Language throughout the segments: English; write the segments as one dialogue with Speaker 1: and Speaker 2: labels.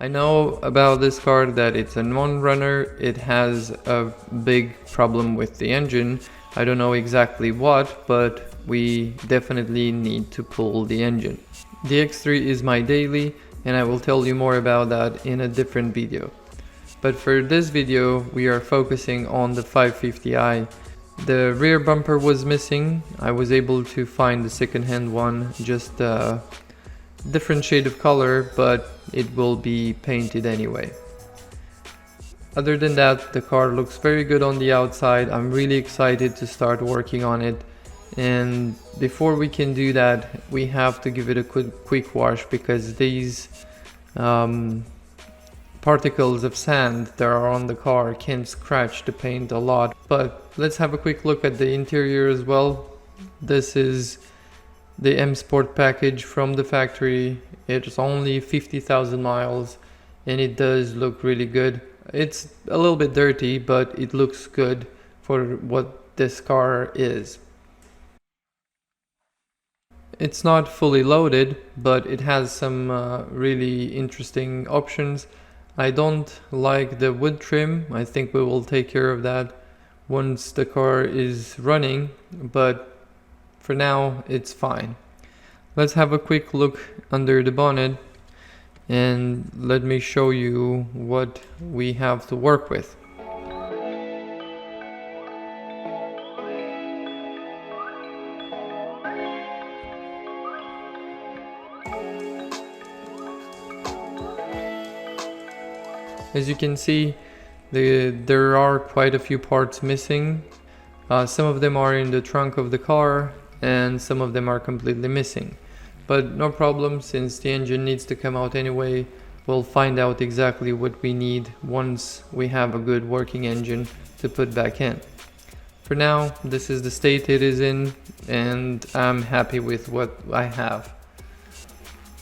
Speaker 1: I know about this car that it's a non-runner. It has a big problem with the engine. I don't know exactly what, but we definitely need to pull the engine. The X3 is my daily, and I will tell you more about that in a different video. But for this video, we are focusing on the 550i. The rear bumper was missing. I was able to find the second-hand one, just a different shade of color, but it will be painted anyway. Other than that, the car looks very good on the outside. I'm really excited to start working on it. And before we can do that, we have to give it a quick wash, because these particles of sand that are on the car can scratch the paint a lot. But let's have a quick look at the interior as well. This is the M Sport package from the factory. It's only 50,000 miles and it does look really good. It's a little bit dirty, but it looks good for what this car is. It's not fully loaded, but it has some really interesting options. I don't like the wood trim. I think we will take care of that once the car is running, but for now it's fine. Let's have a quick look under the bonnet and let me show you what we have to work with. As you can see, there are quite a few parts missing. Some of them are in the trunk of the car and some of them are completely missing. But no problem, since the engine needs to come out anyway. We'll find out exactly what we need once we have a good working engine to put back in. For now, this is the state it is in, and I'm happy with what I have.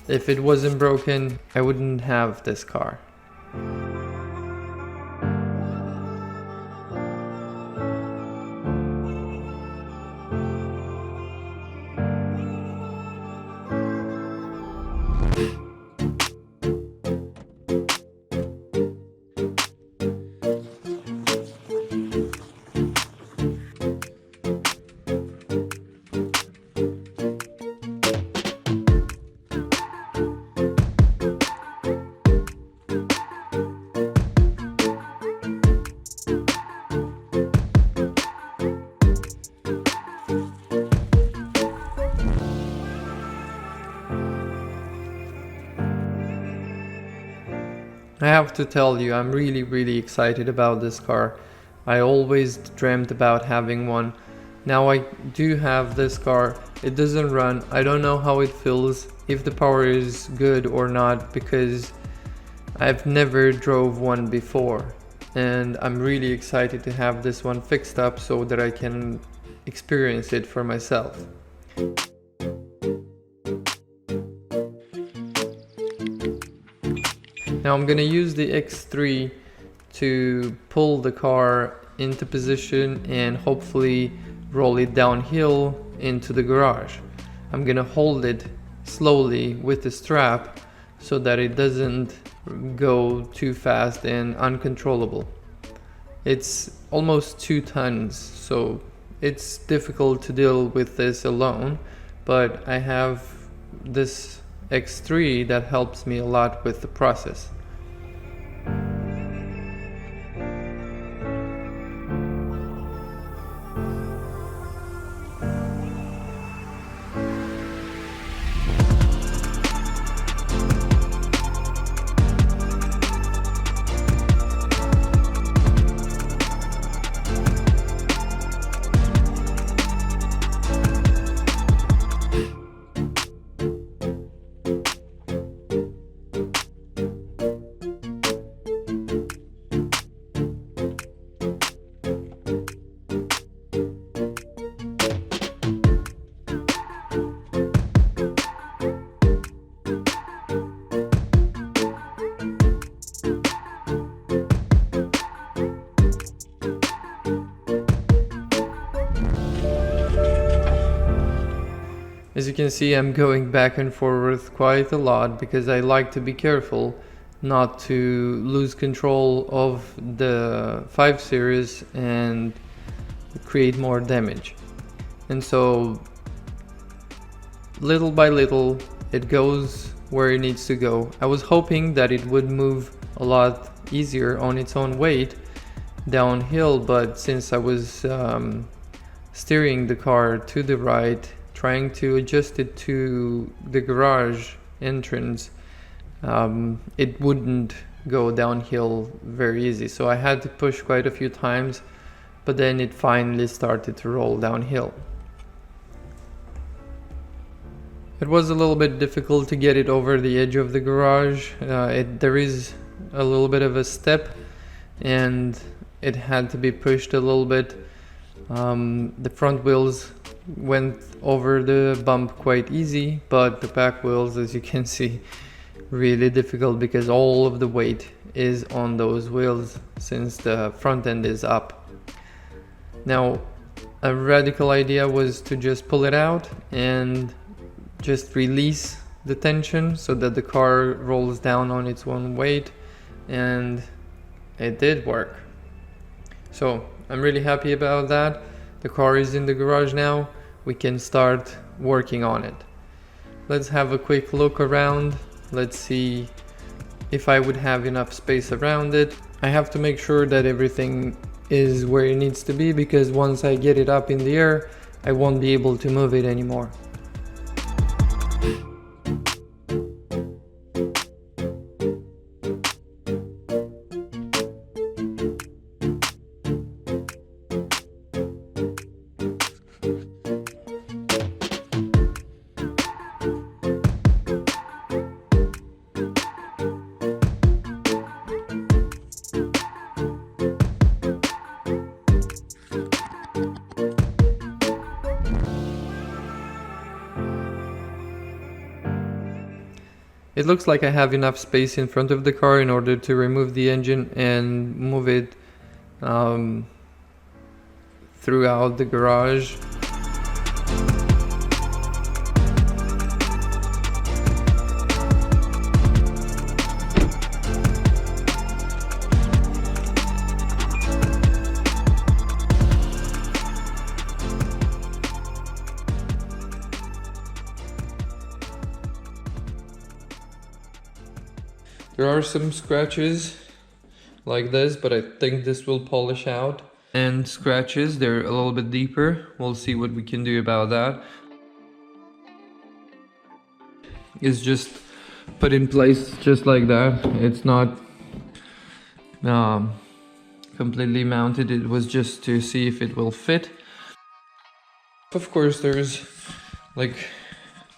Speaker 1: If it wasn't broken, I wouldn't have this car. I have to tell you, I'm really excited about this car. I always dreamt about having one. Now I do have this car. It doesn't run. I don't know how it feels, if the power is good or not, because I've never drove one before. And I'm really excited to have this one fixed up so that I can experience it for myself. Now I'm gonna use the X3 to pull the car into position and hopefully roll it downhill into the garage. I'm gonna hold it slowly with the strap so that it doesn't go too fast and uncontrollable. It's almost 2 tons, so it's difficult to deal with this alone, but I have this X3 that helps me a lot with the process. As you can see, I'm going back and forth quite a lot because I like to be careful not to lose control of the 5 Series and create more damage. And so little by little it goes where it needs to go. I was hoping that it would move a lot easier on its own weight downhill, but since I was steering the car to the right, trying to adjust it to the garage entrance, it wouldn't go downhill very easy. So I had to push quite a few times, but then it finally started to roll downhill. It was a little bit difficult to get it over the edge of the garage. There is a little bit of a step and it had to be pushed a little bit. The front wheels went over the bump quite easy, but the back wheels, as you can see, really difficult because all of the weight is on those wheels since the front end is up. Now, a radical idea was to just pull it out and just release the tension so that the car rolls down on its own weight, and it did work. So I'm really happy about that. The car is in the garage now. We can start working on it. Let's have a quick look around. Let's see if I would have enough space around it. I have to make sure that everything is where it needs to be, because once I get it up in the air, I won't be able to move it anymore. It looks like I have enough space in front of the car in order to remove the engine and move it throughout the garage. There are some scratches like this, but I think this will polish out. And scratches, they're a little bit deeper. We'll see what we can do about that. It's just put in place just like that. It's not completely mounted. It was just to see if it will fit. Of course, there's like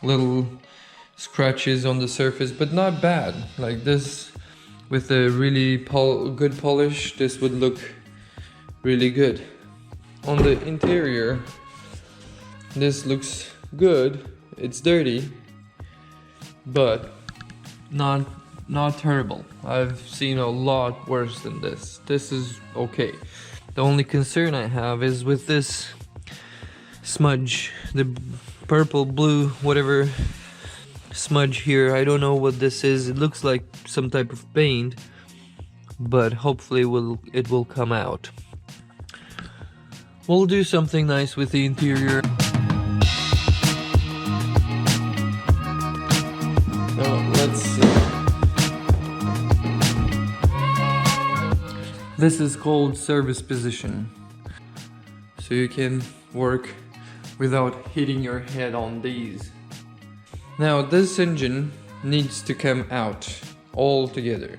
Speaker 1: little scratches on the surface, but not bad. Like this, with a really good polish, this would look really good. On the interior, this looks good. It's dirty, but not terrible. I've seen a lot worse than this. This is okay. The only concern I have is with this smudge, the purple, blue, whatever smudge here. I don't know what this is. It looks like some type of paint, but hopefully it will come out. We'll do something nice with the interior. Let's see. This is called service position, so you can work without hitting your head on these. Now this engine needs to come out all together.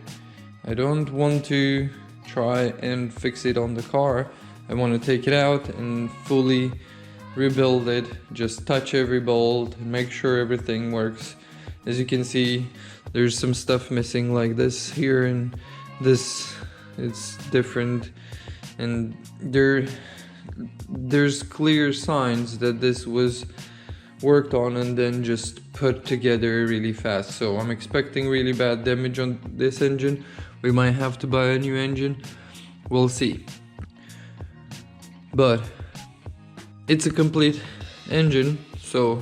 Speaker 1: I don't want to try and fix it on the car. I want to take it out and fully rebuild it, just touch every bolt and make sure everything works. As you can see, there's some stuff missing like this here, and this, it's different, and there's clear signs that this was worked on and then just put together really fast. So I'm expecting really bad damage on this engine. We might have to buy a new engine. We'll see. But it's a complete engine, so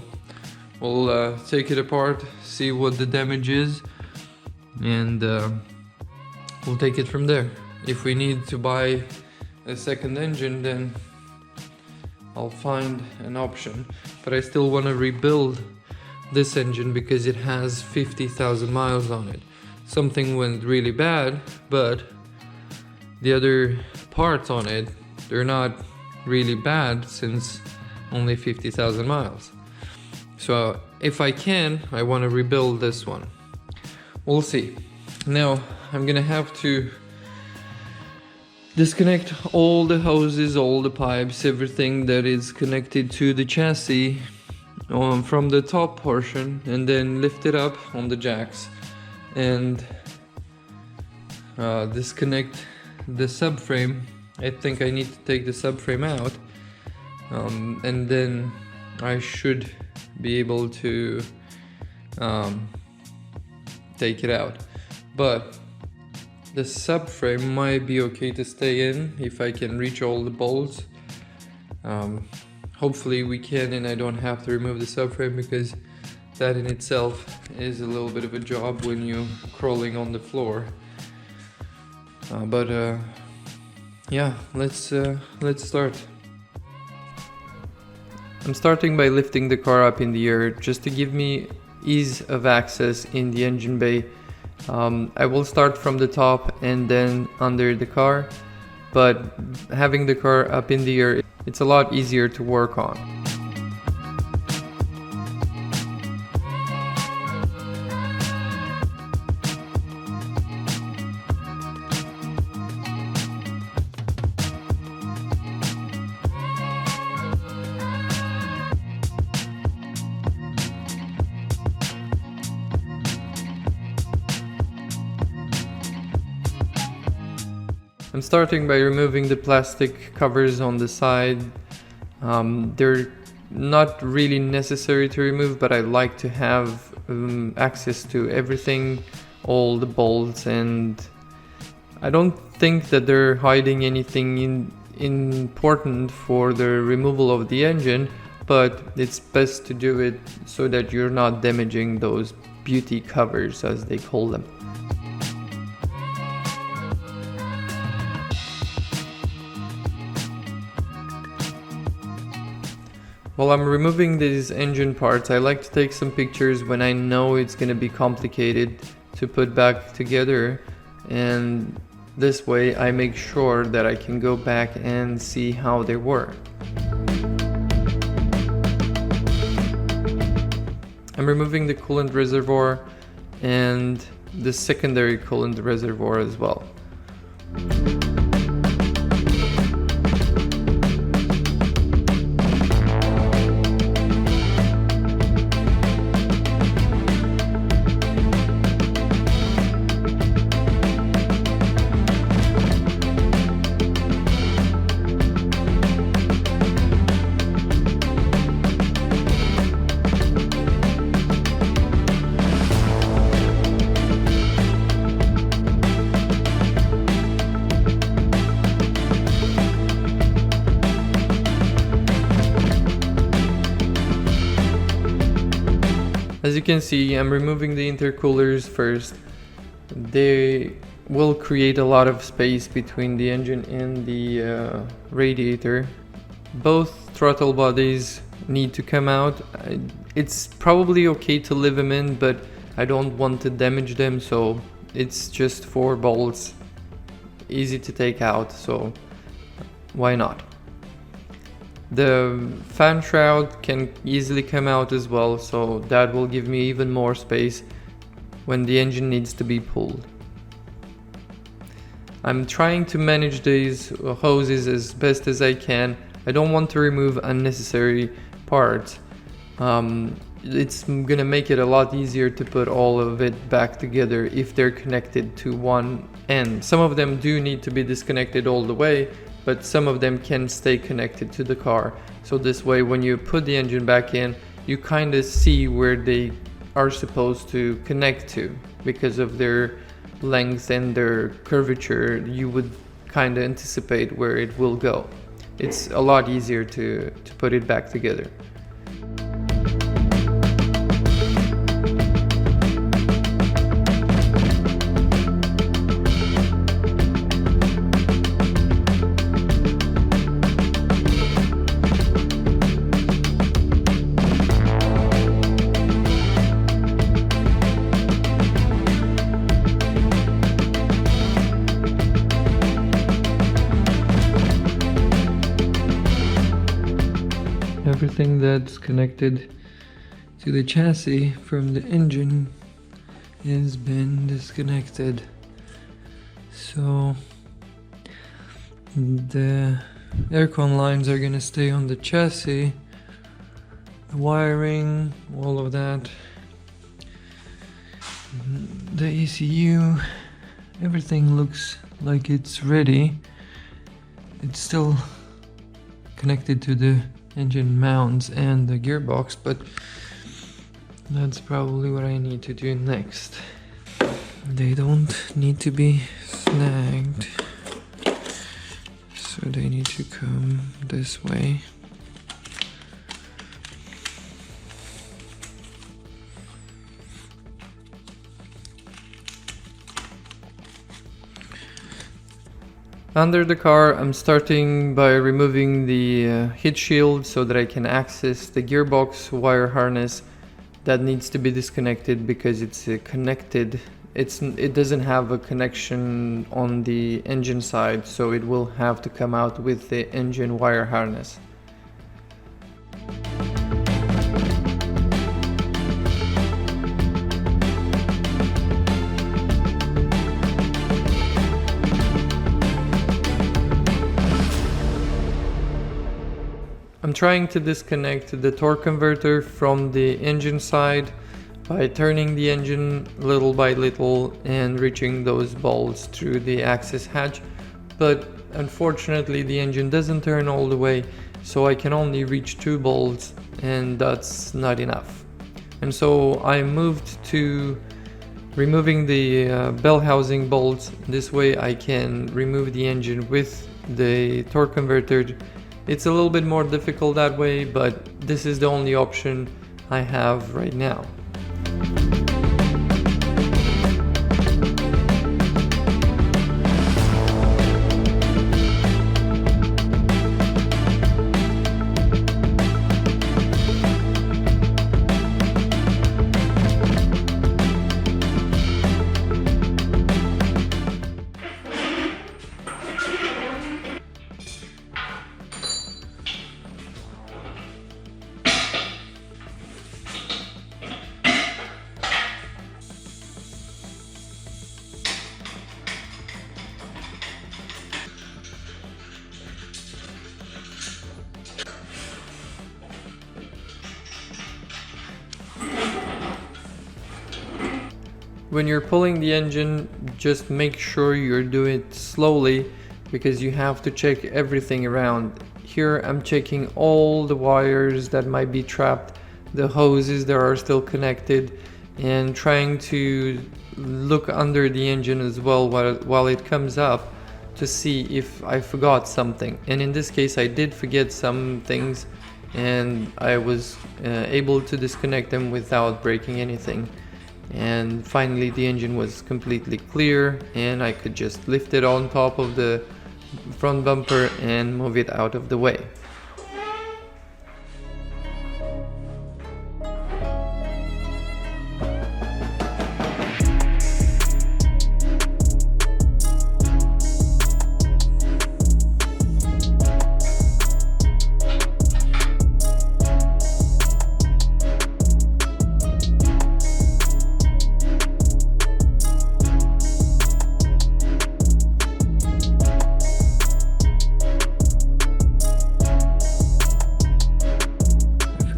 Speaker 1: we'll take it apart, see what the damage is, and we'll take it from there. If we need to buy a second engine, then I'll find an option. But I still want to rebuild this engine because it has 50,000 miles on it. Something went really bad, but the other parts on it, they're not really bad since only 50,000 miles. So if I can, I want to rebuild this one. We'll see. Now I'm gonna have to disconnect all the hoses, all the pipes, everything that is connected to the chassis from the top portion, and then lift it up on the jacks and disconnect the subframe. I think I need to take the subframe out, and then I should be able to take it out. But the subframe might be okay to stay in if I can reach all the bolts. Hopefully we can, and I don't have to remove the subframe, because that in itself is a little bit of a job when you're crawling on the floor. Yeah, let's start. I'm starting by lifting the car up in the air just to give me ease of access in the engine bay. I will start from the top and then under the car, but having the car up in the air, it's a lot easier to work on. I'm starting by removing the plastic covers on the side. They're not really necessary to remove, but I like to have access to everything, all the bolts, and I don't think that they're hiding anything important for the removal of the engine, but it's best to do it so that you're not damaging those beauty covers, as they call them. While I'm removing these engine parts, I like to take some pictures when I know it's going to be complicated to put back together, and this way I make sure that I can go back and see how they work. I'm removing the coolant reservoir and the secondary coolant reservoir as well. As you can see, I'm removing the intercoolers first. They will create a lot of space between the engine and the radiator. Both throttle bodies need to come out. It's probably okay to leave them in, but I don't want to damage them, so it's just 4 bolts, easy to take out, so why not? The fan shroud can easily come out as well, so that will give me even more space when the engine needs to be pulled. I'm trying to manage these hoses as best as I can. I don't want to remove unnecessary parts. It's gonna make it a lot easier to put all of it back together if they're connected to one end. Some of them do need to be disconnected all the way, but some of them can stay connected to the car. So this way, when you put the engine back in, you kind of see where they are supposed to connect to. Because of their length and their curvature, you would kind of anticipate where it will go. It's a lot easier to put it back together. everything that's connected to the chassis from the engine has been disconnected. So the aircon lines are gonna stay on the chassis, the wiring, all of that, the ECU, everything looks like it's ready. It's still connected to the engine mounts and the gearbox, but that's probably what I need to do next. They don't need to be snagged, so they need to come this way. Under the car, I'm starting by removing the heat shield so that I can access the gearbox wire harness that needs to be disconnected because it's connected. It doesn't have a connection on the engine side, so it will have to come out with the engine wire harness. I'm trying to disconnect the torque converter from the engine side by turning the engine little by little and reaching those bolts through the access hatch, but unfortunately the engine doesn't turn all the way, so I can only reach 2 bolts, and that's not enough. And so I moved to removing the bell housing bolts. This way I can remove the engine with the torque converter. It's a little bit more difficult that way, but this is the only option I have right now. When you're pulling the engine, just make sure you're doing it slowly because you have to check everything around. Here I'm checking all the wires that might be trapped, the hoses that are still connected, and trying to look under the engine as well while it comes up to see if I forgot something. And in this case I did forget some things, and I was able to disconnect them without breaking anything. And finally the engine was completely clear, and I could just lift it on top of the front bumper and move it out of the way.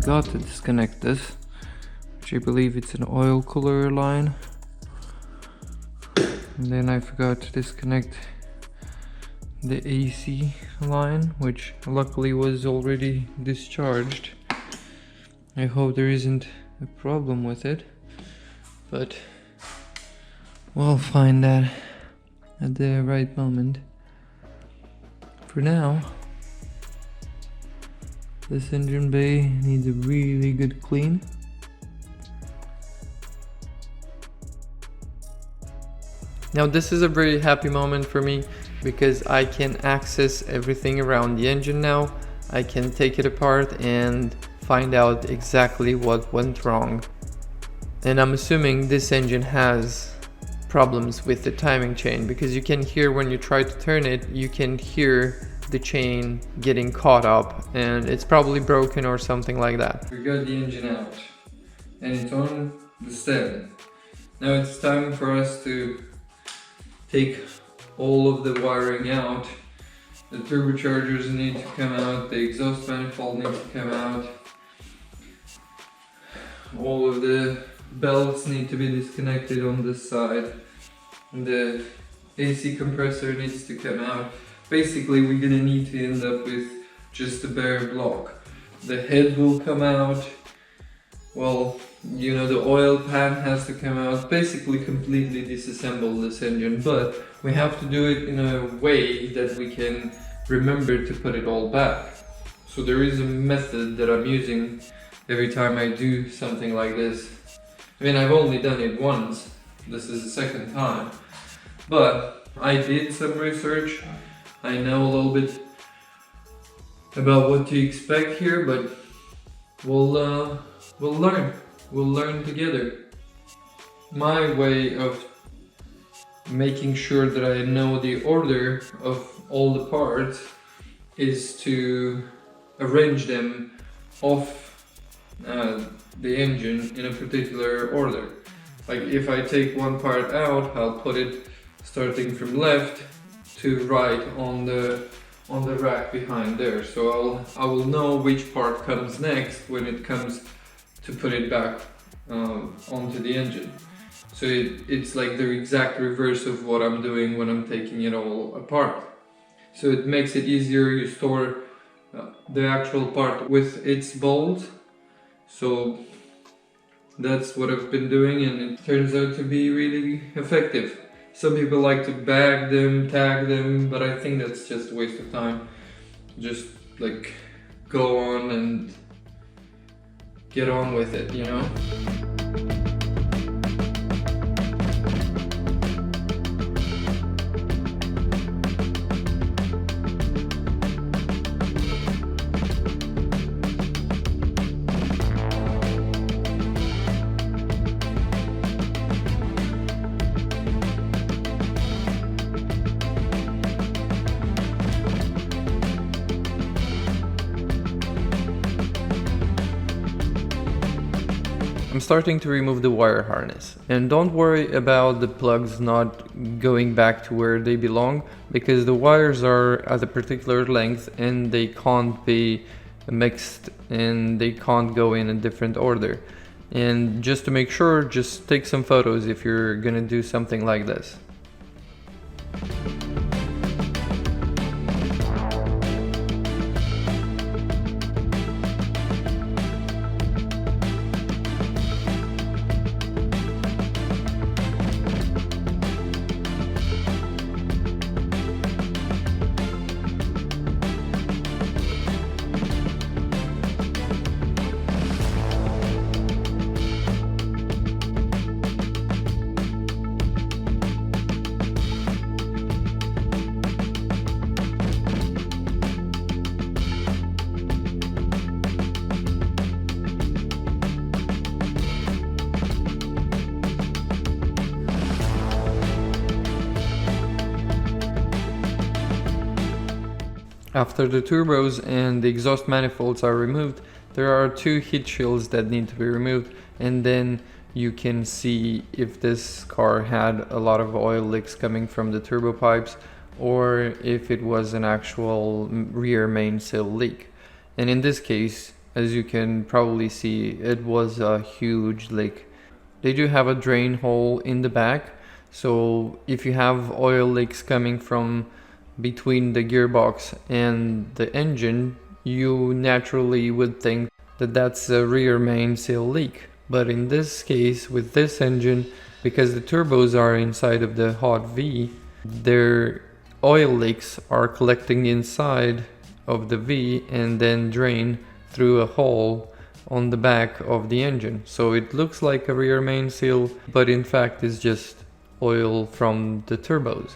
Speaker 1: Forgot to disconnect this, which I believe it's an oil cooler line, and then I forgot to disconnect the AC line, which luckily was already discharged. I hope there isn't a problem with it, but we'll find that at the right moment. For now, this engine bay needs a really good clean. Now this is a very happy moment for me because I can access everything around the engine now. I can take it apart and find out exactly what went wrong. And I'm assuming this engine has problems with the timing chain, because you can hear when you try to turn it, you can hear the chain getting caught up and it's probably broken or something like that. We got the engine out and it's on the stem. Now it's time for us to take all of the wiring out. The turbochargers need to come out, the exhaust manifold needs to come out, all of the belts need to be disconnected on this side, the AC compressor needs to come out. Basically we're gonna need to end up with just a bare block. The head will come out, well, you know, the oil pan has to come out, basically completely disassemble this engine, but we have to do it in a way that we can remember to put it all back. So there is a method that I'm using every time I do something like this. I mean, I've only done it once, this is the second time, but I did some research. I know a little bit about what to expect here, but we'll learn. We'll learn together. My way of making sure that I know the order of all the parts is to arrange them off the engine in a particular order. Like if I take one part out, I'll put it starting from left to right on the rack behind there. So I will know which part comes next when it comes to put it back onto the engine. So it's like the exact reverse of what I'm doing when I'm taking it all apart. So it makes it easier. You store the actual part with its bolts. So that's what I've been doing and it turns out to be really effective. Some people like to bag them, tag them, but I think that's just a waste of time. Just like go on and get on with it, you know? I'm starting to remove the wire harness, and don't worry about the plugs not going back to where they belong, because the wires are at a particular length and they can't be mixed and they can't go in a different order. And just to make sure, just take some photos if you're gonna do something like this. After the turbos and the exhaust manifolds are removed, there are two heat shields that need to be removed, and then you can see if this car had a lot of oil leaks coming from the turbo pipes or if it was an actual rear main seal leak. And in this case, as you can probably see, it was a huge leak. They do have a drain hole in the back, so if you have oil leaks coming from between the gearbox and the engine, you naturally would think that that's a rear main seal leak. But in this case, with this engine, because the turbos are inside of the hot V, their oil leaks are collecting inside of the V and then drain through a hole on the back of the engine. So it looks like a rear main seal, but in fact it's just oil from the turbos.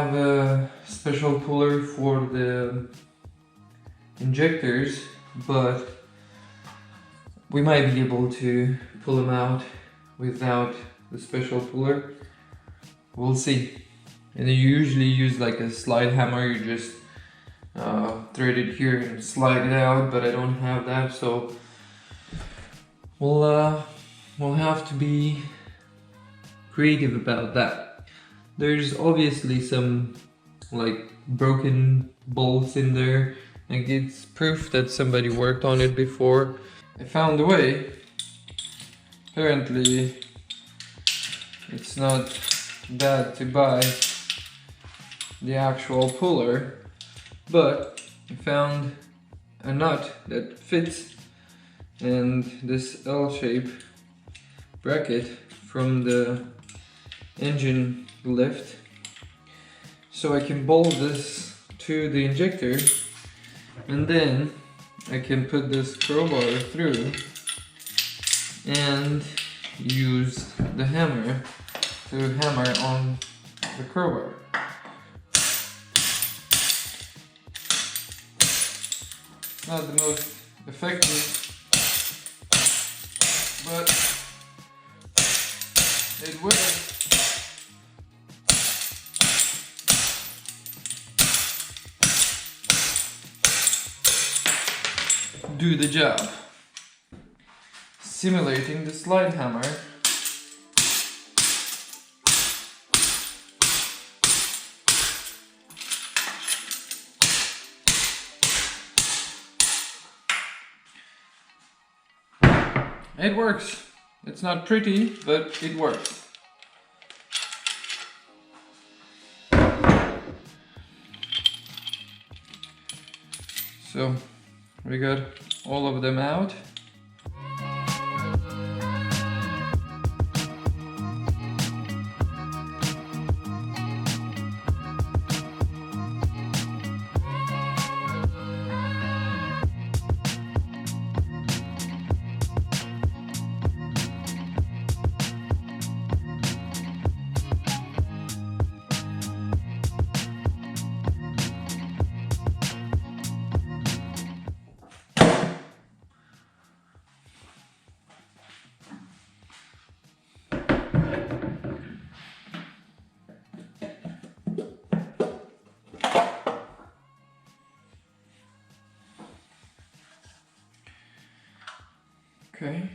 Speaker 1: have a special puller for the injectors, but we might be able to pull them out without the special puller. We'll see. And you usually use like a slide hammer, you just thread it here and slide it out, but I don't have that, so we'll have to be creative about that. There's obviously some like broken bolts in there, like it's proof that somebody worked on it before. I found a way. Apparently it's not bad to buy the actual puller, but I found a nut that fits and this L-shape bracket from the engine lift, so I can bolt this to the injector and then I can put this crowbar through and use the hammer to hammer on the crowbar. Not the most effective, but it works. Do the job. Simulating the slide hammer. It works. It's not pretty, but it works. So we got all of them out. Okay.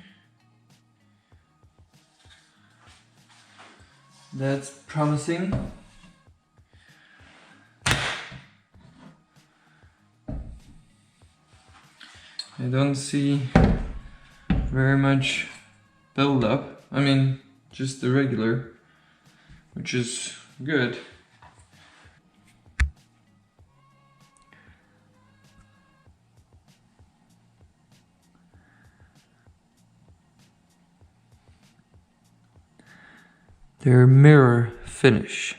Speaker 1: That's promising. I don't see very much build-up. I mean, just the regular, which is good. Their mirror finish.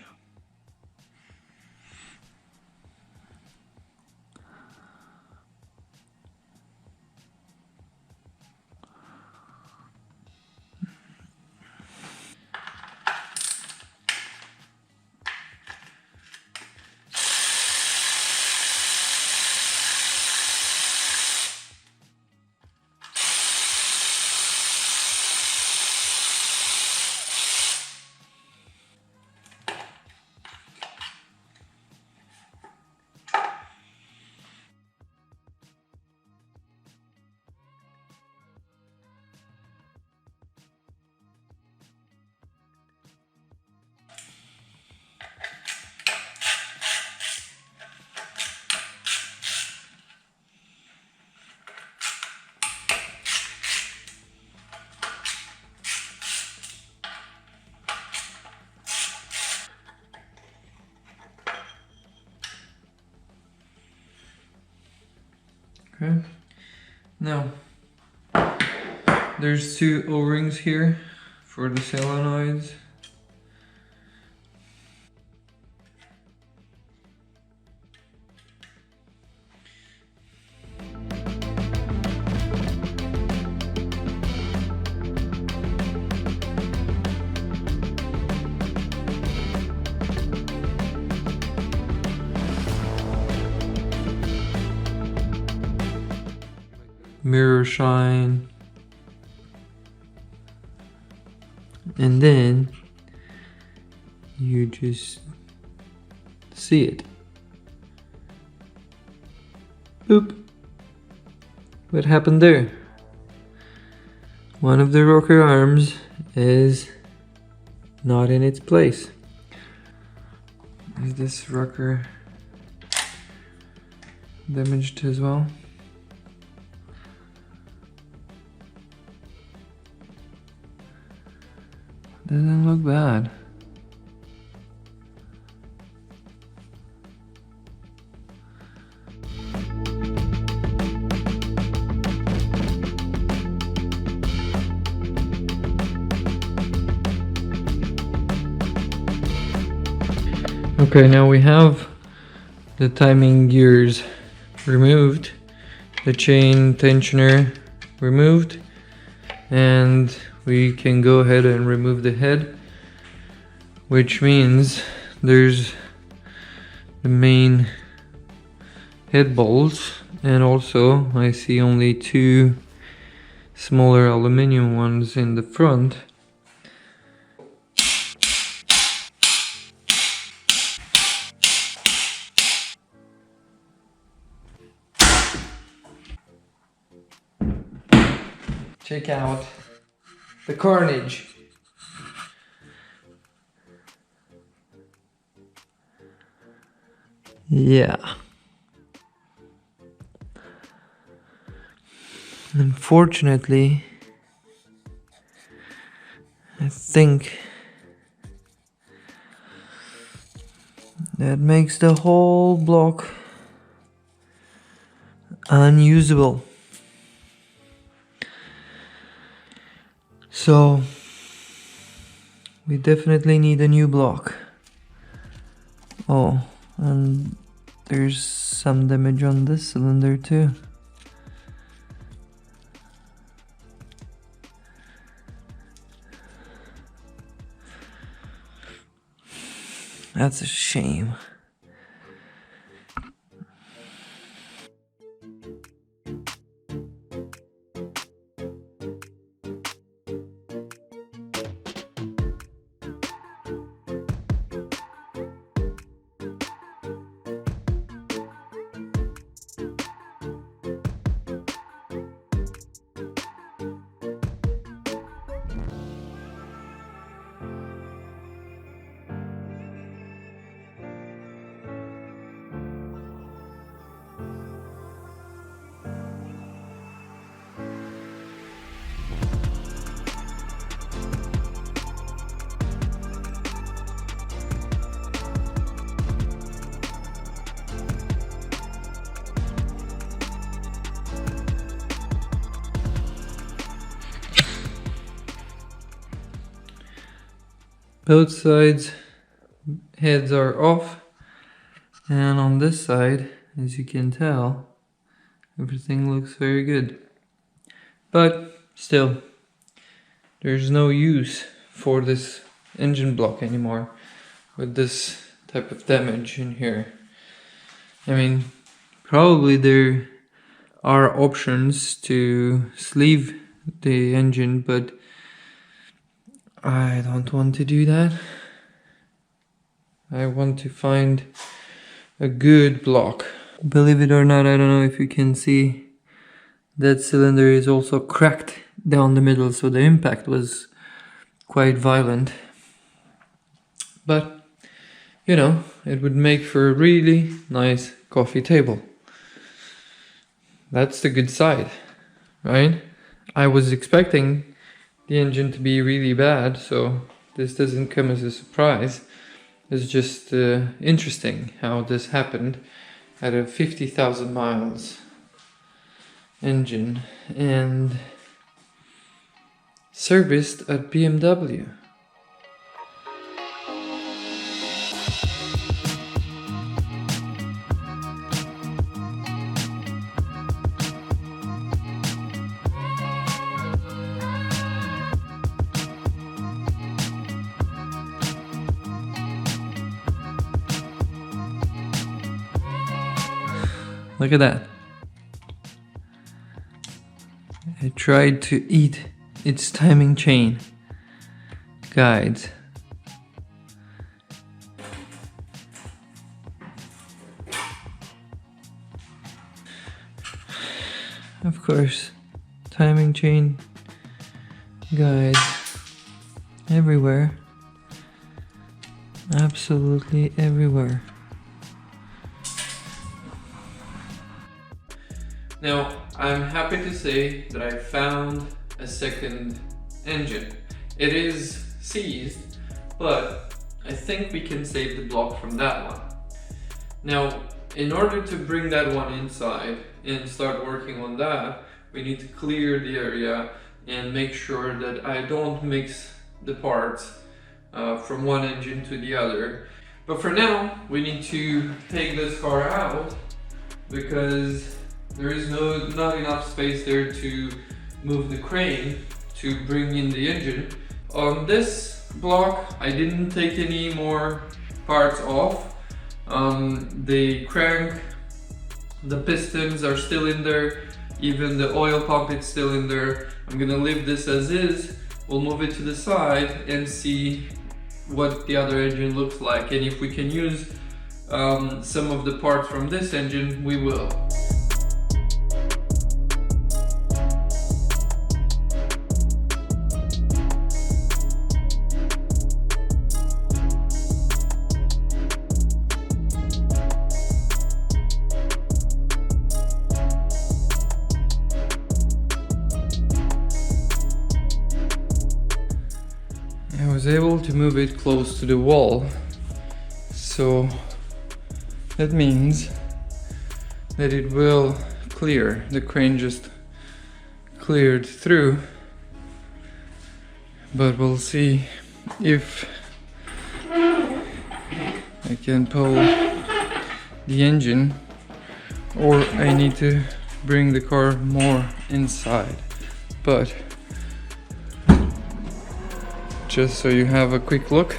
Speaker 1: Okay, now there's two O-rings here for the solenoids.
Speaker 2: mirror shine, and then you just see it. Boop. What happened there? One of the rocker arms is not in its place. Is this rocker damaged as well? Doesn't look bad. Okay, now we have the timing gears removed, the chain tensioner removed, and we can go ahead and remove the head, which means there's the main head bolts, and also I see only two smaller aluminum ones in the front. Check out the carnage. Yeah. Unfortunately, I think that makes the whole block unusable. So we definitely need a new block. Oh, and there's some damage on this cylinder too. That's a shame. Both sides heads are off, and on this side, as you can tell, everything looks very good. But still, there's no use for this engine block anymore with this type of damage in here. I mean, probably there are options to sleeve the engine, but I don't want to do that. I want to find a good block. Believe it or not, I don't know if you can see, that cylinder is also cracked down the middle, so the impact was quite violent. But, you know, it would make for a really nice coffee table. That's the good side, right? I was expecting the engine to be really bad, so this doesn't come as a surprise. It's just interesting how this happened at a 50,000 miles engine and serviced at BMW. Look at that. I tried to eat its timing chain guides. Of course, timing chain guides everywhere. Absolutely everywhere.
Speaker 1: Now, I'm happy to say that I found a second engine. It is seized, but I think we can save the block from that one. Now, in order to bring that one inside and start working on that, we need to clear the area and make sure that I don't mix the parts from one engine to the other. But for now, we need to take this car out because there is not enough space there to move the crane to bring in the engine. On this block, I didn't take any more parts off. The crank, the pistons are still in there, even the oil pump is still in there. I'm gonna leave this as is. We'll move it to the side and see what the other engine looks like, and if we can use some of the parts from this engine, we will.
Speaker 2: I was able to move it close to the wall, so that means that it will clear. The crane just cleared through, but we'll see if I can pull the engine or I need to bring the car more inside. But just so you have a quick look,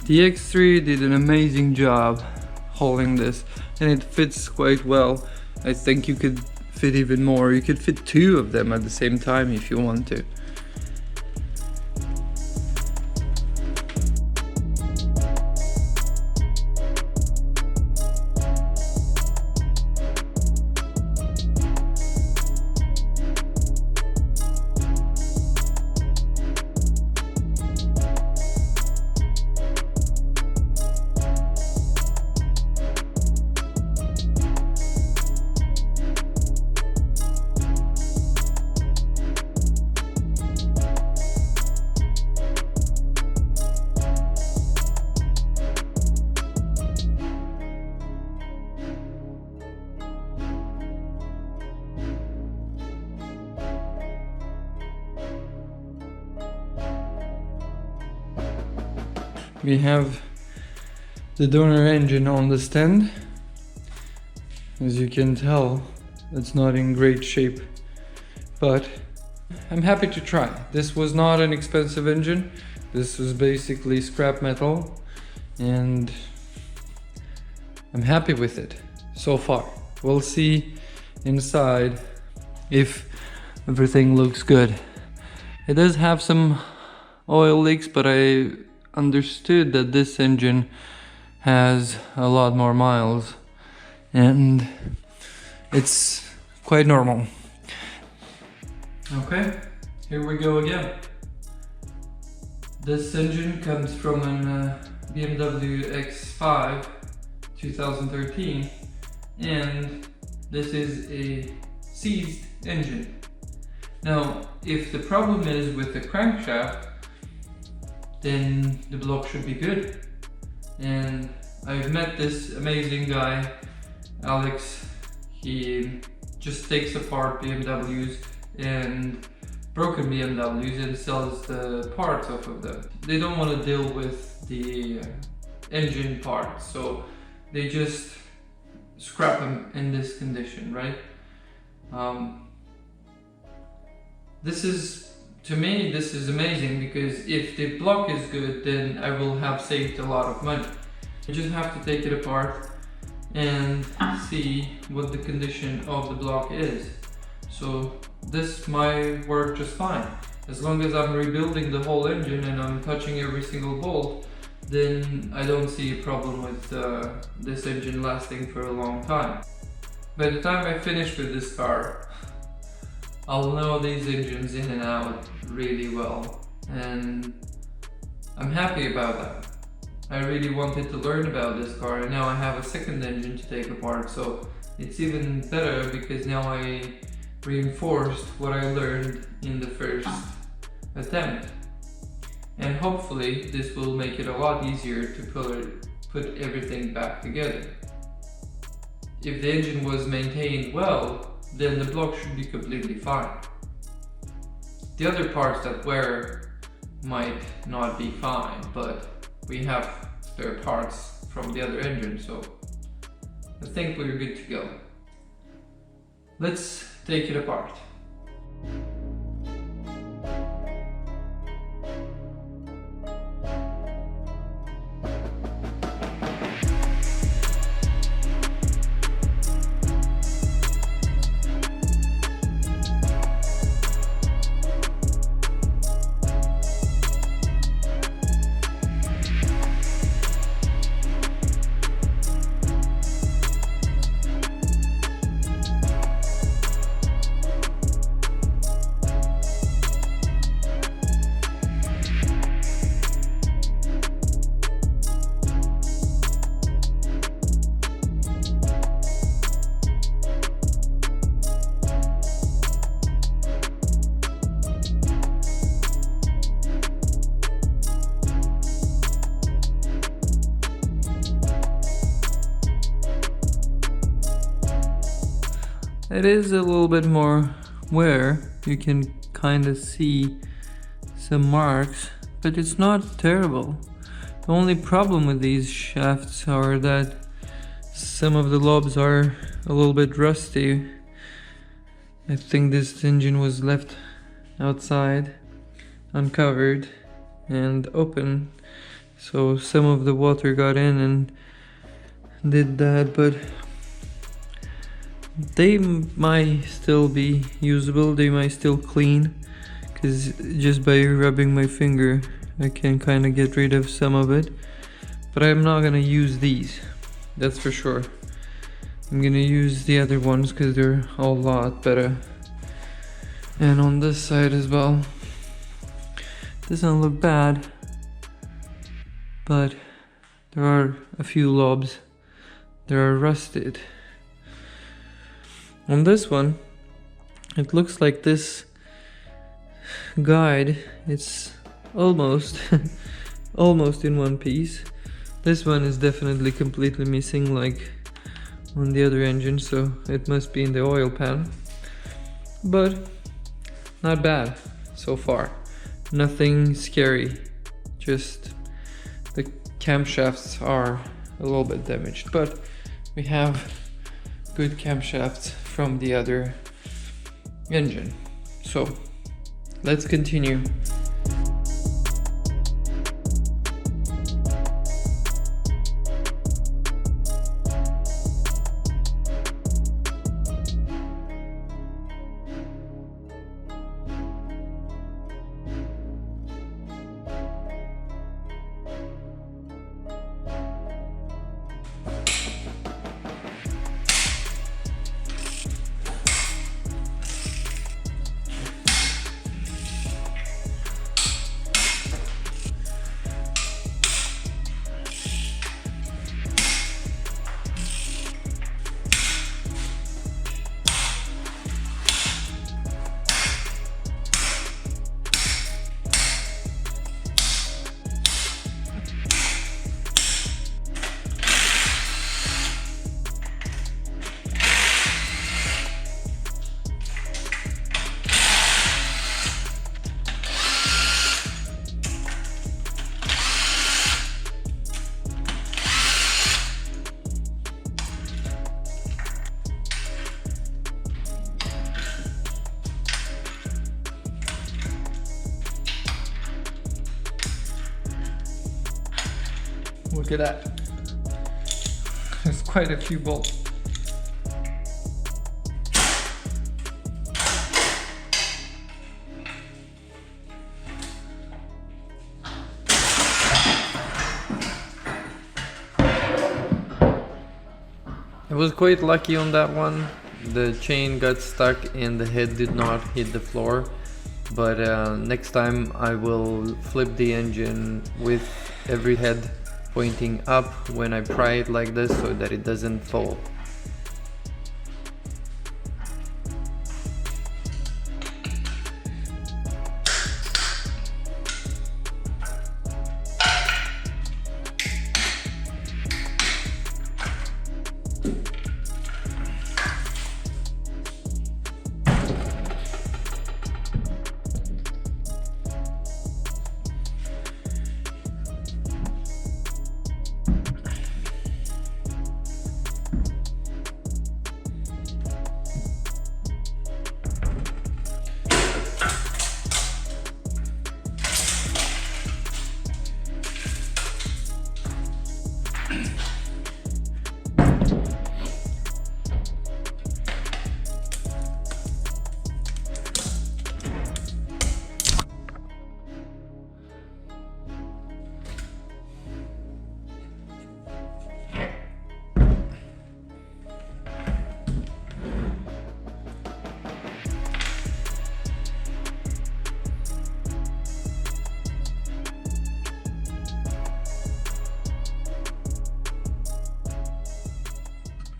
Speaker 2: the X3 did an amazing job hauling this, and it fits quite well. I think you could fit even more. You could fit two of them at the same time if you want to. We have the donor engine on the stand. As you can tell, it's not in great shape, but I'm happy to try. This was not an expensive engine. This was basically scrap metal, and I'm happy with it so far. We'll see inside if everything looks good. It does have some oil leaks, but I understood that this engine has a lot more miles and it's quite normal. Okay, here we go again. This engine comes from an BMW X5 2013, and this is a seized engine. Now, if the problem is with the crankshaft, then the block should be good. And I've met this amazing guy, Alex. He just takes apart BMWs and broken BMWs and sells the parts off of them. They don't want to deal with the engine parts, so they just scrap them in this condition, right? To me, this is amazing, because if the block is good, then I will have saved a lot of money. You just have to take it apart and see what the condition of the block is. So this might work just fine. As long as I'm rebuilding the whole engine and I'm touching every single bolt, then I don't see a problem with this engine lasting for a long time. By the time I finish with this car, I'll know these engines in and out really well, and I'm happy about that. I really wanted to learn about this car, and now I have a second engine to take apart, so it's even better because now I reinforced what I learned in the first attempt. And hopefully this will make it a lot easier to put everything back together. If the engine was maintained well, then the block should be completely fine. The other parts that wear might not be fine, but we have spare parts from the other engine, so I think we're good to go. Let's take it apart. It is a little bit more wear. You can kind of see some marks, but it's not terrible. The only problem with these shafts are that some of the lobes are a little bit rusty. I think this engine was left outside, uncovered and open, so some of the water got in and did that, but they might still be usable, they might still clean, because just by rubbing my finger I can kind of get rid of some of it. But I'm not gonna use these, that's for sure. I'm gonna use the other ones because they're a lot better. And on this side as well, doesn't look bad, but there are a few lobes that are rusted. On this one, it looks like this guide, it's almost almost in one piece. This one is definitely completely missing, like on the other engine, so it must be in the oil pan. But not bad so far, nothing scary, just the camshafts are a little bit damaged, but we have good camshafts from the other engine. So let's continue. Look at that. quite a few bolts.
Speaker 1: I was quite lucky on that one. The chain got stuck and the head did not hit the floor. But next time I will flip the engine with every head pointing up when I pry it like this so that it doesn't fall.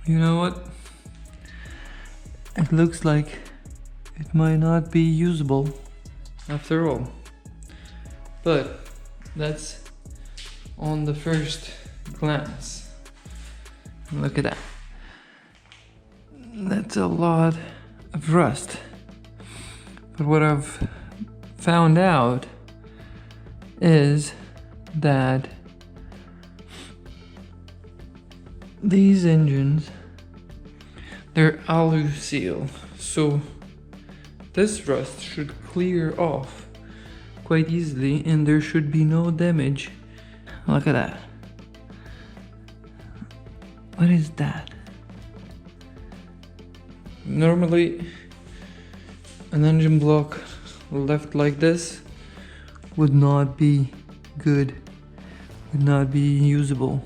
Speaker 2: You know what? It looks like it might not be usable after all. But that's on the first glance. Look at that. That's a lot of rust. But what I've found out is that these engines, they're alu seal, so this rust should clear off quite easily and there should be no damage. Look at that. What is that? Normally an engine block left like this would not be good, would not be usable.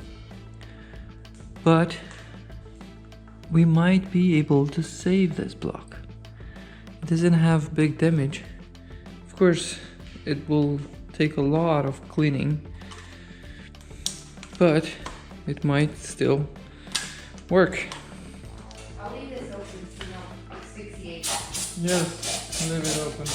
Speaker 2: But we might be able to save this block. It doesn't have big damage. Of course, it will take a lot of cleaning, but it might still work.
Speaker 3: I'll leave this open so you don't asphyxiate.
Speaker 2: Yes, leave it open.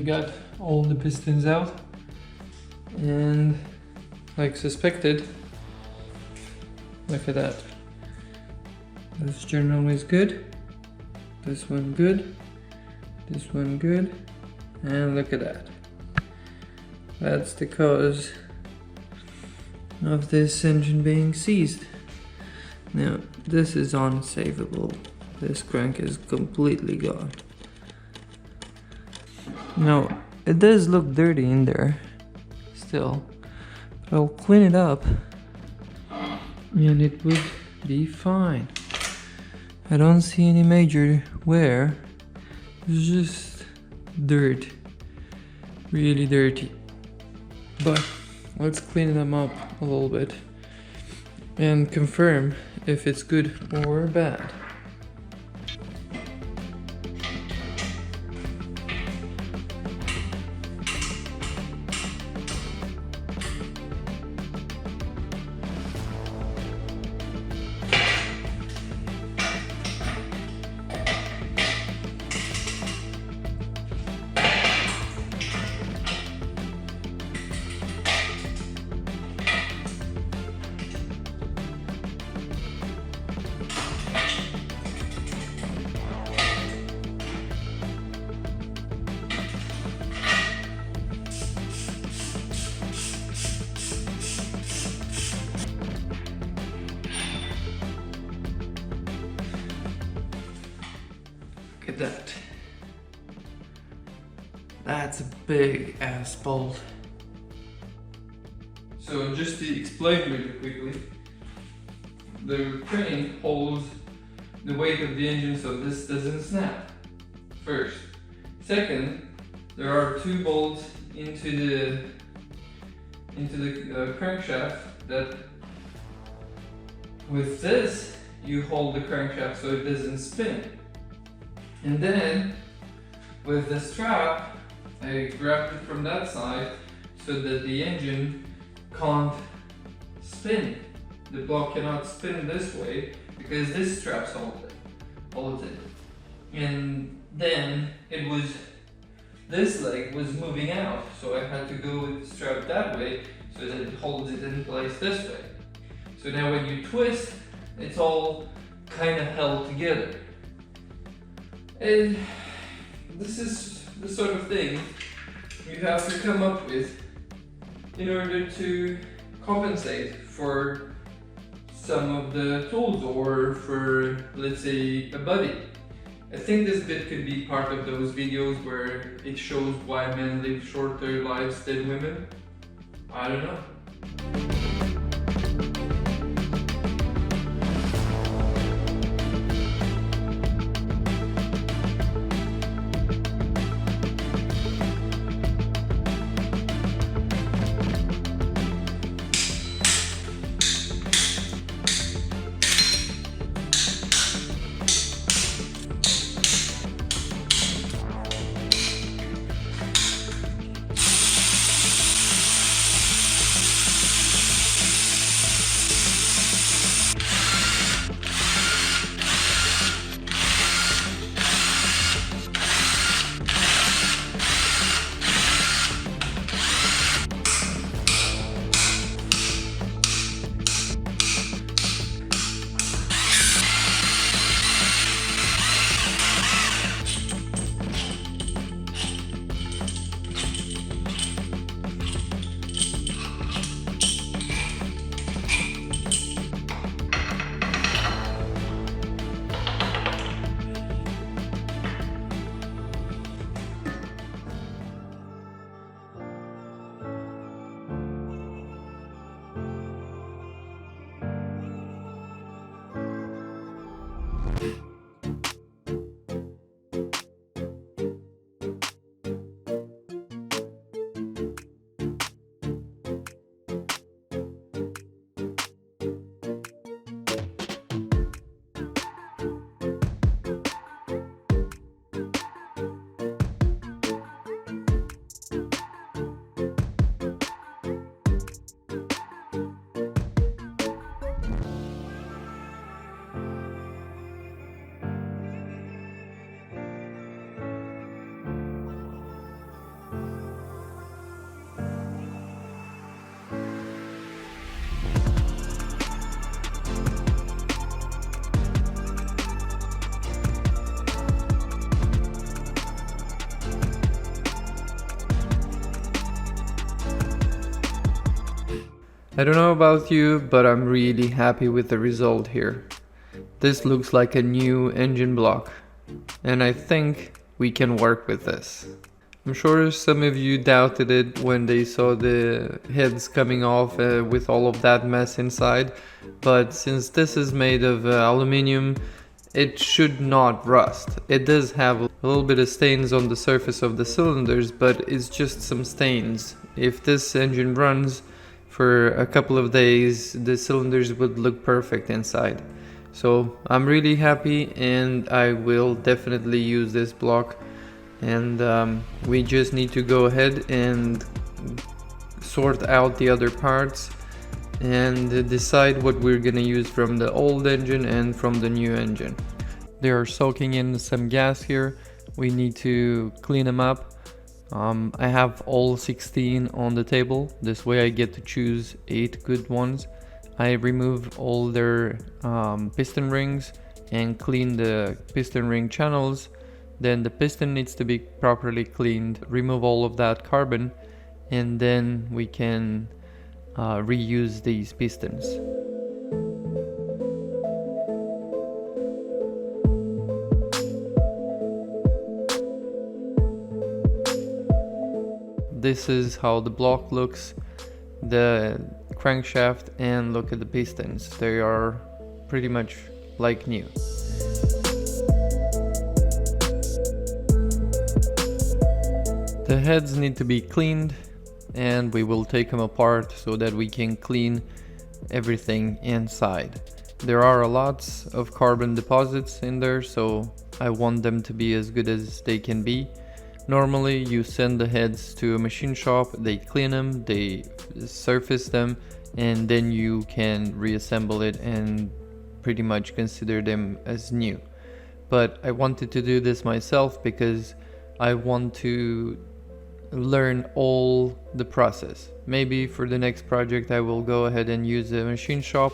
Speaker 2: got all the pistons out, and like suspected, look at that. This journal is good, this one good, this one good, and look at that. That's the cause of this engine being seized. Now, this is unsavable. This crank is completely gone. Now, it does look dirty in there, still, but I'll clean it up and it would be fine. I don't see any major wear, it's just dirt, really dirty. But let's clean them up a little bit and confirm if it's good or bad. Look at that. That's a big ass bolt. So just to explain really quickly, the crane holds the weight of the engine so this doesn't snap. First. Second, there are two bolts into the crankshaft that with this you hold the crankshaft so it doesn't spin. And then with the strap, I grabbed it from that side so that the engine can't spin. The block cannot spin this way because this strap holds it. And then this leg was moving out, so I had to go with the strap that way so that it holds it in place this way. So now when you twist, it's all kind of held together. And this is the sort of thing you have to come up with in order to compensate for some of the tools or for, let's say, a body. I think this bit could be part of those videos where it shows why men live shorter lives than women. I don't know.
Speaker 1: I don't know about you, but I'm really happy with the result here. This looks like a new engine block, and I think we can work with this. I'm sure some of you doubted it when they saw the heads coming off with all of that mess inside, but since this is made of aluminium, it should not rust. It does have a little bit of stains on the surface of the cylinders, but it's just some stains. If this engine runs for a couple of days, the cylinders would look perfect inside. So I'm really happy, and I will definitely use this block. And we just need to go ahead and sort out the other parts and decide what we're gonna use from the old engine and from the new engine. They are soaking in some gas here. We need to clean them up. I have all 16 on the table. This way I get to choose 8 good ones. I remove all their piston rings and clean the piston ring channels. Then the piston needs to be properly cleaned, remove all of that carbon, and then we can reuse these pistons. This is how the block looks, the crankshaft, and look at the pistons. They are pretty much like new. The heads need to be cleaned, and we will take them apart so that we can clean everything inside. There are lots of carbon deposits in there, so I want them to be as good as they can be. Normally you send the heads to a machine shop, they clean them, they surface them, and then you can reassemble it and pretty much consider them as new. But I wanted to do this myself because I want to learn all the process. Maybe for the next project I will go ahead and use a machine shop,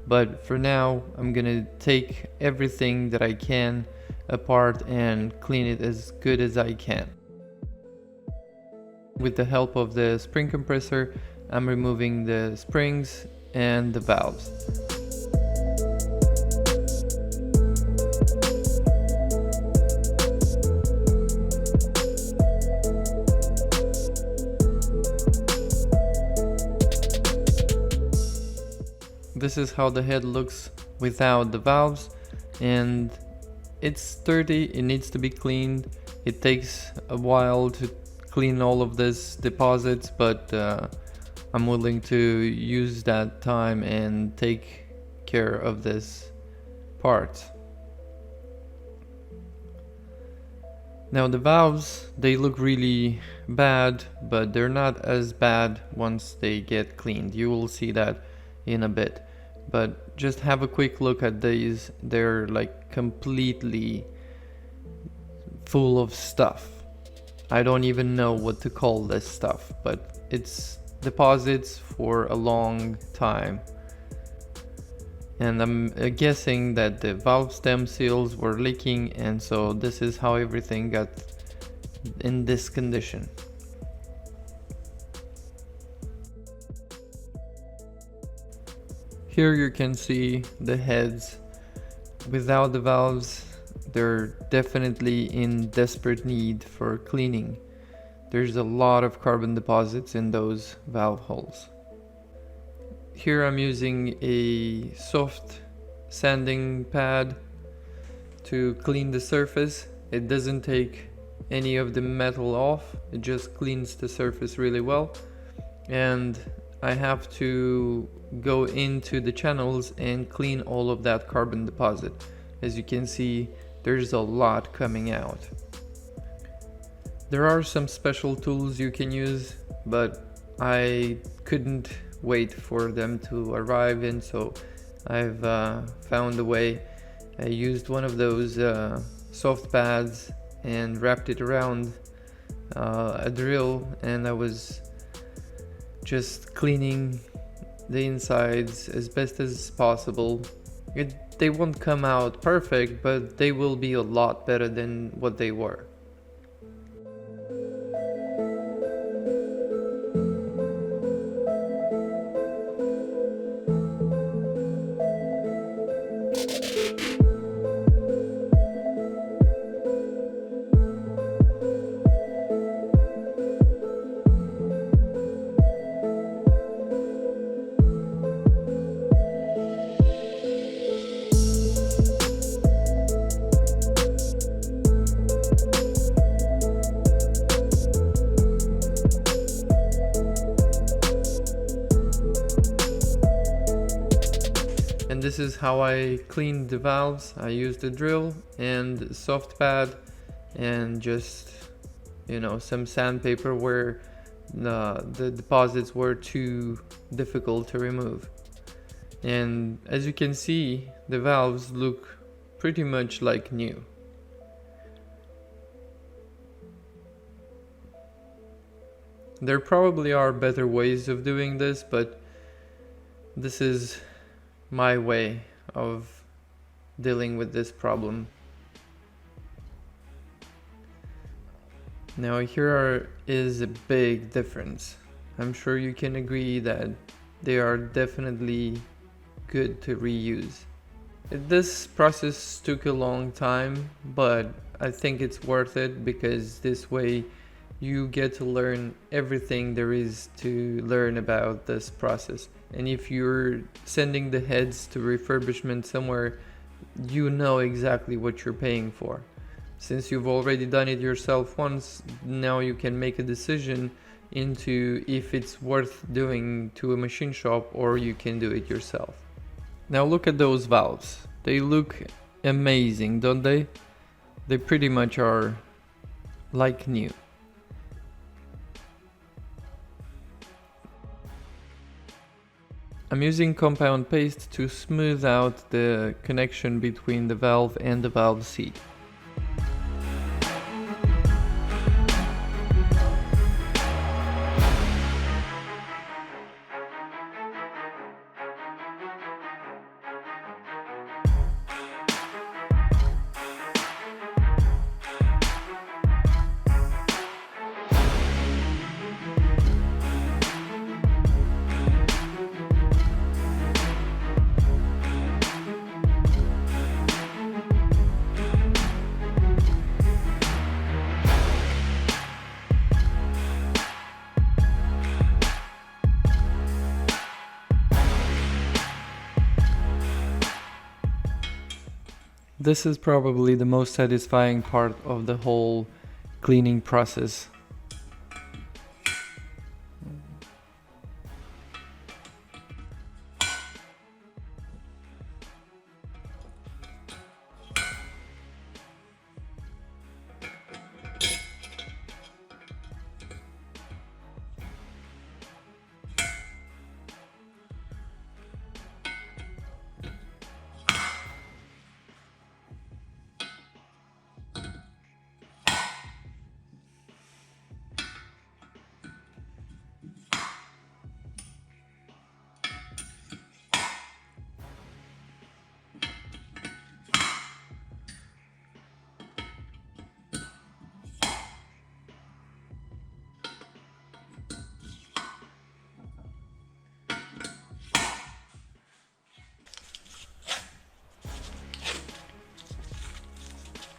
Speaker 1: but for now I'm gonna take everything that I can apart and clean it as good as I can. With the help of the spring compressor, I'm removing the springs and the valves. This is how the head looks without the valves, and it's dirty, it needs to be cleaned. It takes a while to clean all of this deposits, but I'm willing to use that time and take care of this part. Now the valves, they look really bad, but they're not as bad once they get cleaned. You will see that in a bit. But just have a quick look at these. They're like completely full of stuff. I don't even know what to call this stuff, but it's deposits for a long time. And I'm guessing that the valve stem seals were leaking, and so this is how everything got in this condition. Here you can see the heads without the valves. They're definitely in desperate need for cleaning. There's a lot of carbon deposits in those valve holes. Here I'm using a soft sanding pad to clean the surface. It doesn't take any of the metal off, it just cleans the surface really well. And I have to go into the channels and clean all of that carbon deposit. As you can see, there's a lot coming out. There are some special tools you can use, but I couldn't wait for them to arrive, and so I've found a way. I used one of those soft pads and wrapped it around a drill, and I was just cleaning the insides as best as possible. They won't come out perfect, but they will be a lot better than what they were. And this is how I cleaned the valves. I used a drill and a soft pad and just, you know, some sandpaper where the deposits were too difficult to remove. And as you can see, the valves look pretty much like new. There probably are better ways of doing this, but this is my way of dealing with this problem. Now is a big difference. I'm sure you can agree that they are definitely good to reuse. This process took a long time, but I think it's worth it because this way you get to learn everything there is to learn about this process. And if you're sending the heads to refurbishment somewhere, you know exactly what you're paying for. Since you've already done it yourself once, now you can make a decision into if it's worth doing to a machine shop or you can do it yourself. Now look at those valves. They look amazing, don't they? They pretty much are like new. I'm using compound paste to smooth out the connection between the valve and the valve seat. This is probably the most satisfying part of the whole cleaning process.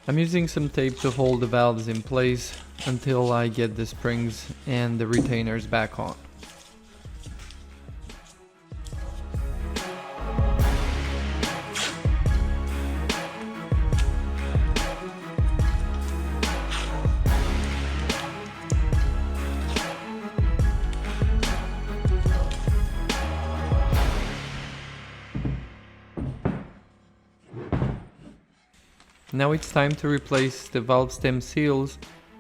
Speaker 1: I'm using some tape to hold the valves in place until I get the springs and the retainers back on. Now it's time to replace the valve stem seals,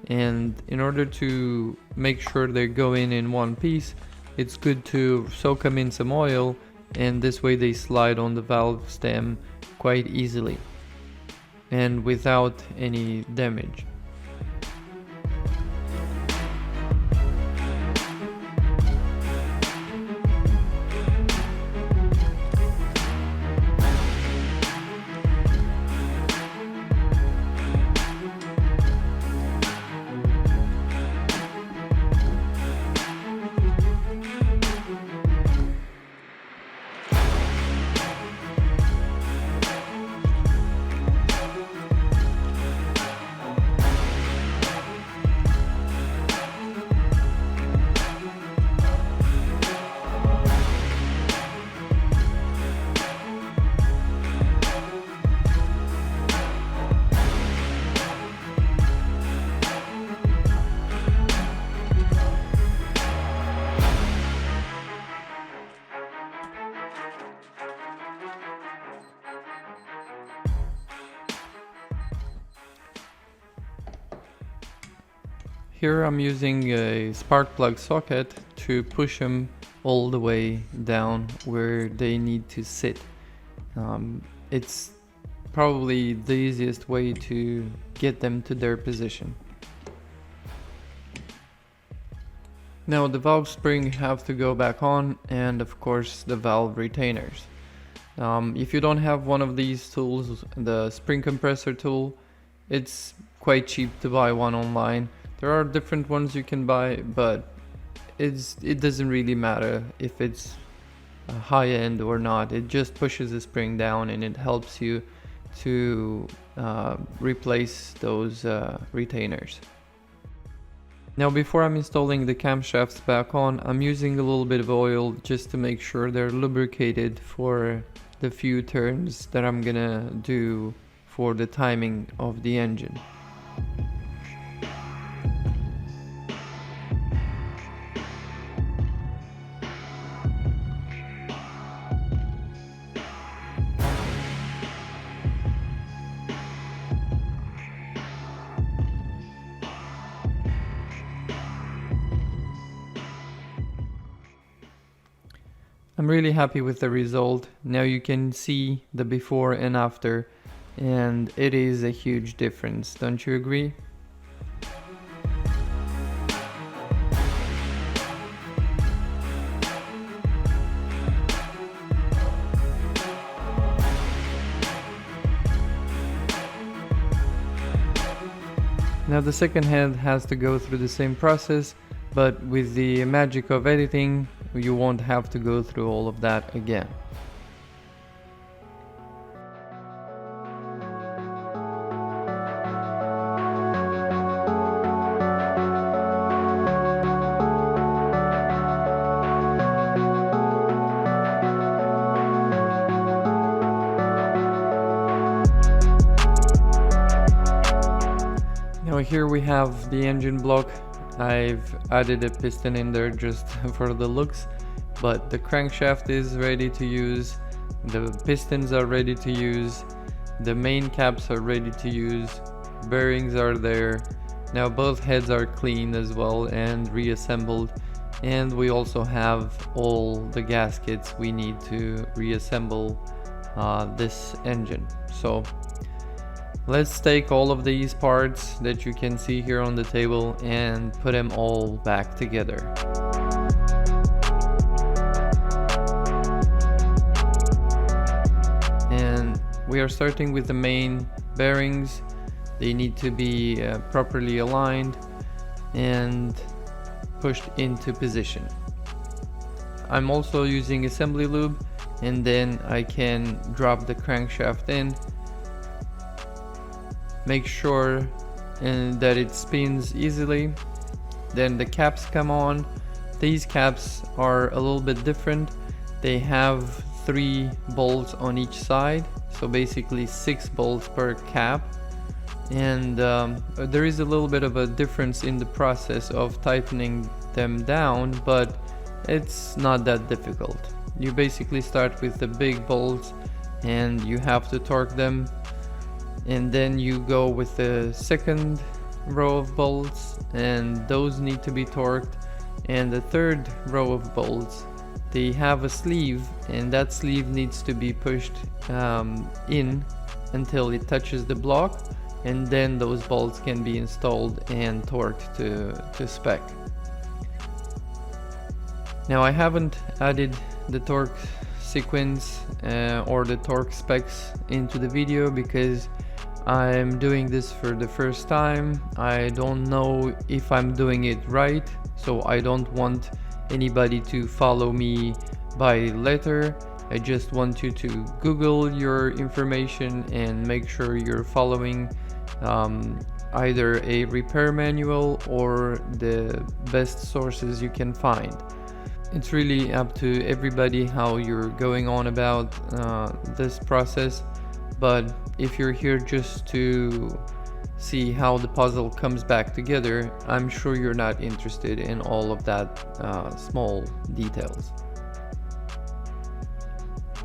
Speaker 1: and in order to make sure they go in one piece, it's good to soak them in some oil, and this way they slide on the valve stem quite easily and without any damage. Here I'm using a spark plug socket to push them all the way down where they need to sit. It's probably the easiest way to get them to their position. Now the valve spring have to go back on, and of course the valve retainers. If you don't have one of these tools, the spring compressor tool, it's quite cheap to buy one online. There are different ones you can buy, but it doesn't really matter if it's high end or not. It just pushes the spring down and it helps you to replace those retainers. Now before I'm installing the camshafts back on, I'm using a little bit of oil just to make sure they're lubricated for the few turns that I'm gonna do for the timing of the engine. I'm really happy with the result. Now you can see the before and after, and it is a huge difference, don't you agree? Now the second head has to go through the same process, but with the magic of editing, you won't have to go through all of that again. Now here we have the engine block. I've added a piston in there just for the looks, but the crankshaft is ready to use, the pistons are ready to use, the main caps are ready to use, bearings are there. Now both heads are clean as well and reassembled, and we also have all the gaskets we need to reassemble this engine. So let's take all of these parts that you can see here on the table and put them all back together. And we are starting with the main bearings. They need to be properly aligned and pushed into position. I'm also using assembly lube, and then I can drop the crankshaft in. Make sure that it spins easily. Then the caps come on. These caps are a little bit different. They have 3 bolts on each side, so basically 6 bolts per cap. And there is a little bit of a difference in the process of tightening them down, but it's not that difficult. You basically start with the big bolts and you have to torque them, and then you go with the second row of bolts and those need to be torqued, and the third row of bolts, they have a sleeve and that sleeve needs to be pushed in until it touches the block, and then those bolts can be installed and torqued to spec. Now I haven't added the torque sequence or the torque specs into the video because I'm doing this for the first time. I don't know if I'm doing it right, so I don't want anybody to follow me by letter. I just want you to Google your information and make sure you're following either a repair manual or the best sources you can find. It's really up to everybody how you're going on about this process, but if you're here just to see how the puzzle comes back together, I'm sure you're not interested in all of that small details.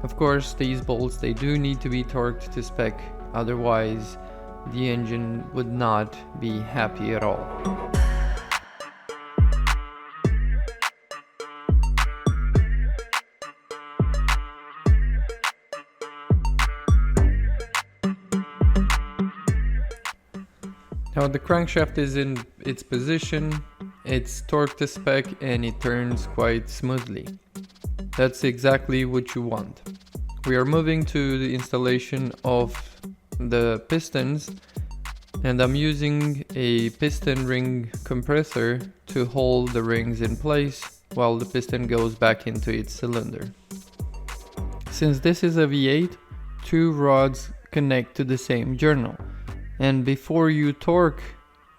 Speaker 1: Of course, these bolts, they do need to be torqued to spec, otherwise the engine would not be happy at all. Now the crankshaft is in its position, it's torqued to spec, and it turns quite smoothly. That's exactly what you want. We are moving to the installation of the pistons, and I'm using a piston ring compressor to hold the rings in place while the piston goes back into its cylinder. Since this is a V8, two rods connect to the same journal, and before you torque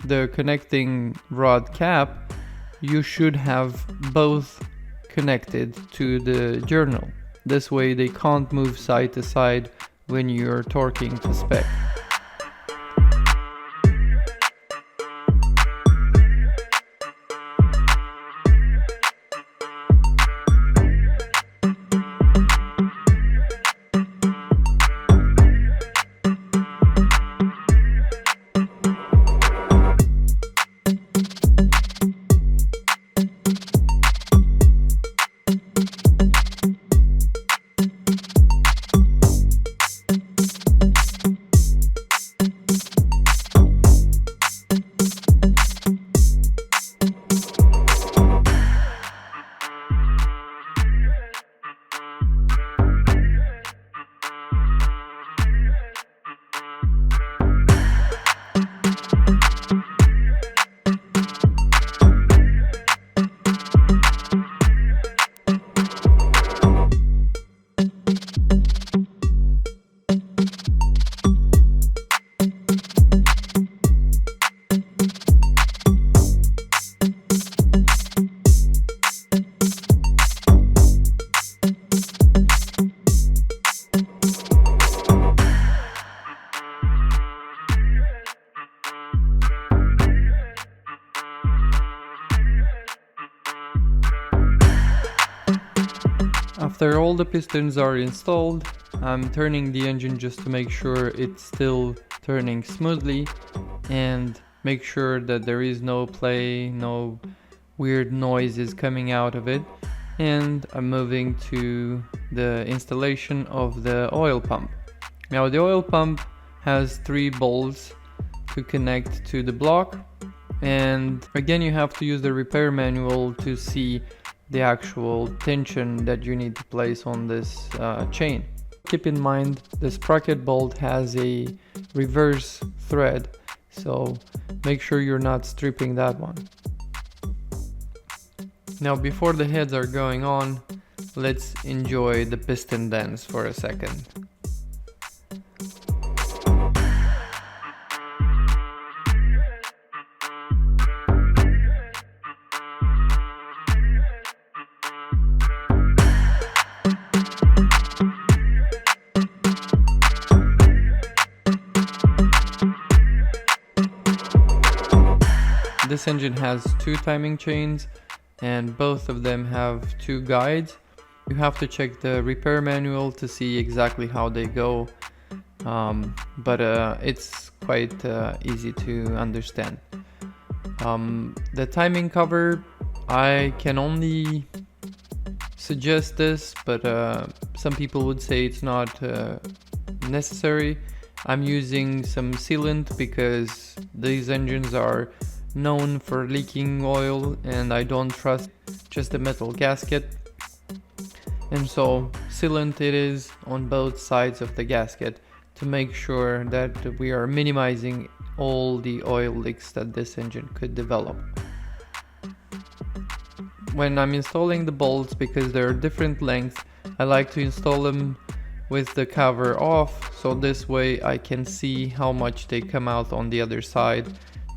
Speaker 1: the connecting rod cap, you should have both connected to the journal. This way they can't move side to side when you're torquing to spec. After all the pistons are installed, I'm turning the engine just to make sure it's still turning smoothly and make sure that there is no play, no weird noises coming out of it. And I'm moving to the installation of the oil pump. Now the oil pump has 3 bolts to connect to the block, and again you have to use the repair manual to see the actual tension that you need to place on this chain. Keep in mind the sprocket bolt has a reverse thread, so make sure you're not stripping that one. Now before the heads are going on, let's enjoy the piston dance for a second. This engine has 2 timing chains and both of them have 2 guides. You have to check the repair manual to see exactly how they go, but it's quite easy to understand. The timing cover, I can only suggest this, but some people would say it's not necessary. I'm using some sealant because these engines are known for leaking oil and I don't trust just a metal gasket, and so sealant it is on both sides of the gasket to make sure that we are minimizing all the oil leaks that this engine could develop. When I'm installing the bolts, because they're different lengths, I like to install them with the cover off, so this way I can see how much they come out on the other side,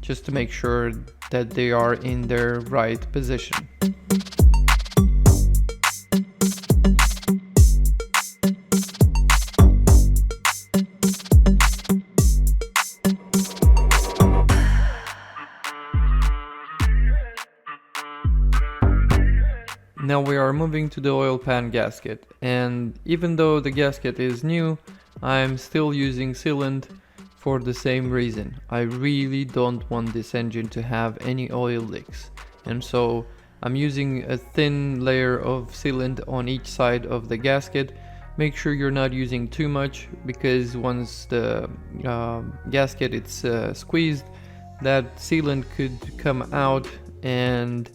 Speaker 1: just to make sure that they are in their right position. Now we are moving to the oil pan gasket, and even though the gasket is new, I'm still using sealant for the same reason. I really don't want this engine to have any oil leaks, and so I'm using a thin layer of sealant on each side of the gasket. Make sure you're not using too much, because once the gasket is squeezed, that sealant could come out and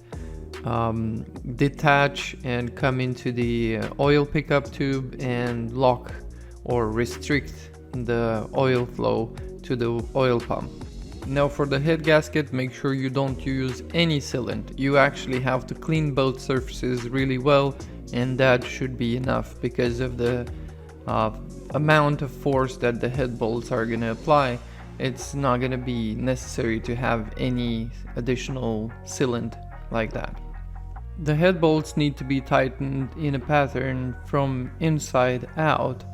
Speaker 1: detach and come into the oil pickup tube and lock or restrict the oil flow to the oil pump. Now for the head gasket, make sure you don't use any sealant. You actually have to clean both surfaces really well, and that should be enough because of the amount of force that the head bolts are going to apply. It's not going to be necessary to have any additional sealant like that. The head bolts need to be tightened in a pattern from inside out,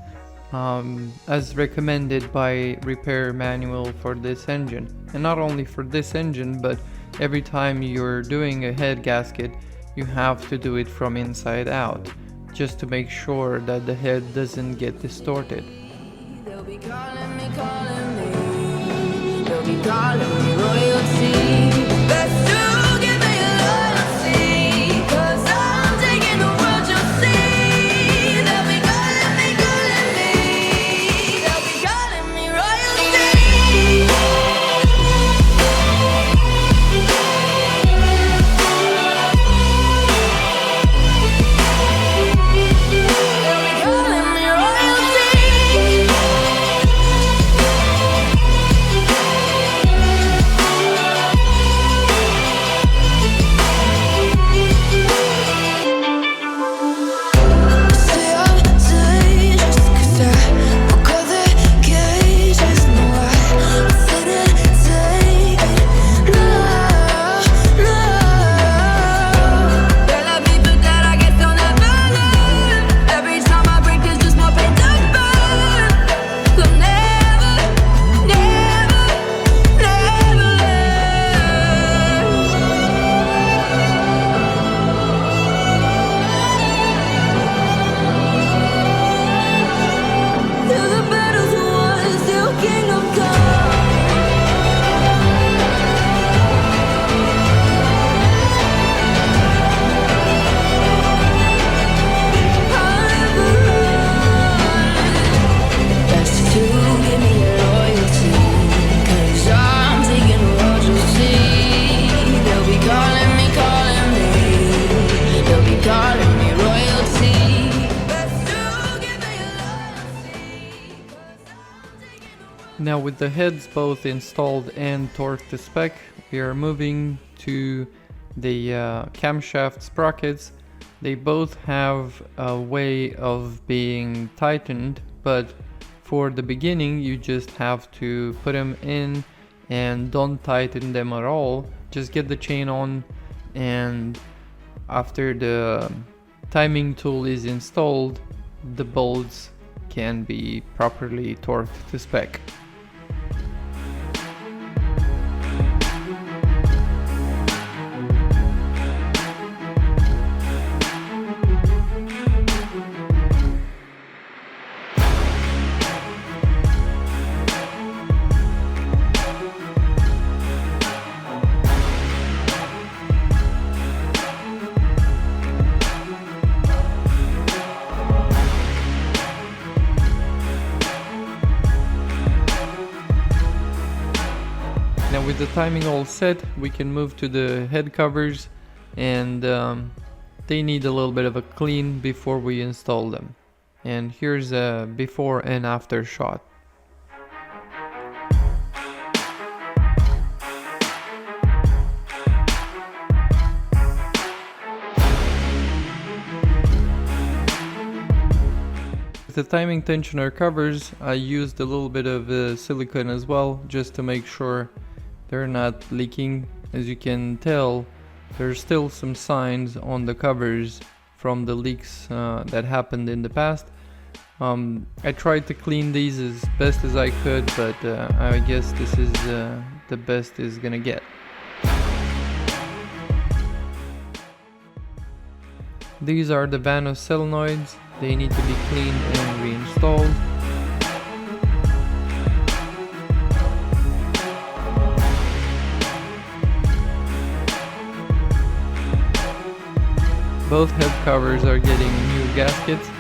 Speaker 1: as recommended by repair manual for this engine. And not only for this engine, but every time you're doing a head gasket, you have to do it from inside out, just to make sure that the head doesn't get distorted.
Speaker 4: They'll be calling me, they'll be calling me royalty. Best to give me loyalty, 'cause I'm taking the world, you'll see. They'll be calling me, they'll be calling me royalty. They'll be calling me royalty.
Speaker 1: Now with the heads both installed and torqued to spec, we are moving to the camshaft sprockets. They both have a way of being tightened, but for the beginning you just have to put them in and don't tighten them at all. Just get the chain on, and after the timing tool is installed, the bolts can be properly torqued to spec. Now with the timing all set, we can move to the head covers, and they need a little bit of a clean before we install them. And here's a before and after shot. With the timing tensioner covers, I used a little bit of silicone as well, just to make sure they're not leaking. As you can tell, there's still some signs on the covers from the leaks that happened in the past. I tried to clean these as best as I could, but I guess this is the best it's gonna get. These are the Vanos solenoids. They need to be cleaned and reinstalled. Both head covers are getting new gaskets.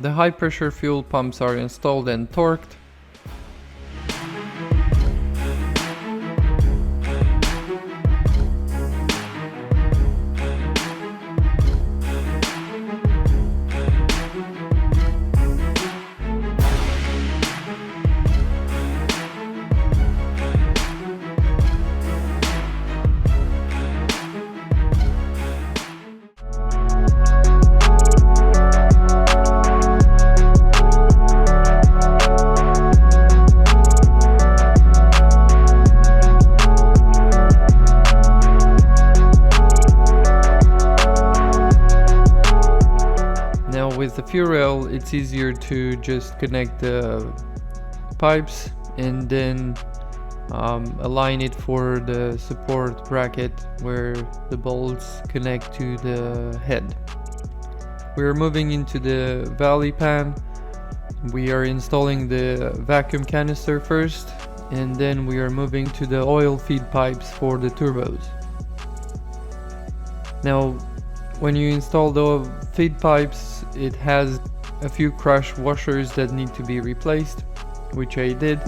Speaker 1: The high pressure fuel pumps are installed and torqued. With the fuel rail, it's easier to just connect the pipes and then align it for the support bracket where the bolts connect to the head. We're moving into the valley pan. We are installing the vacuum canister first, and then we are moving to the oil feed pipes for the turbos. Now, when you install the feed pipes, it has a few crush washers that need to be replaced, which I did.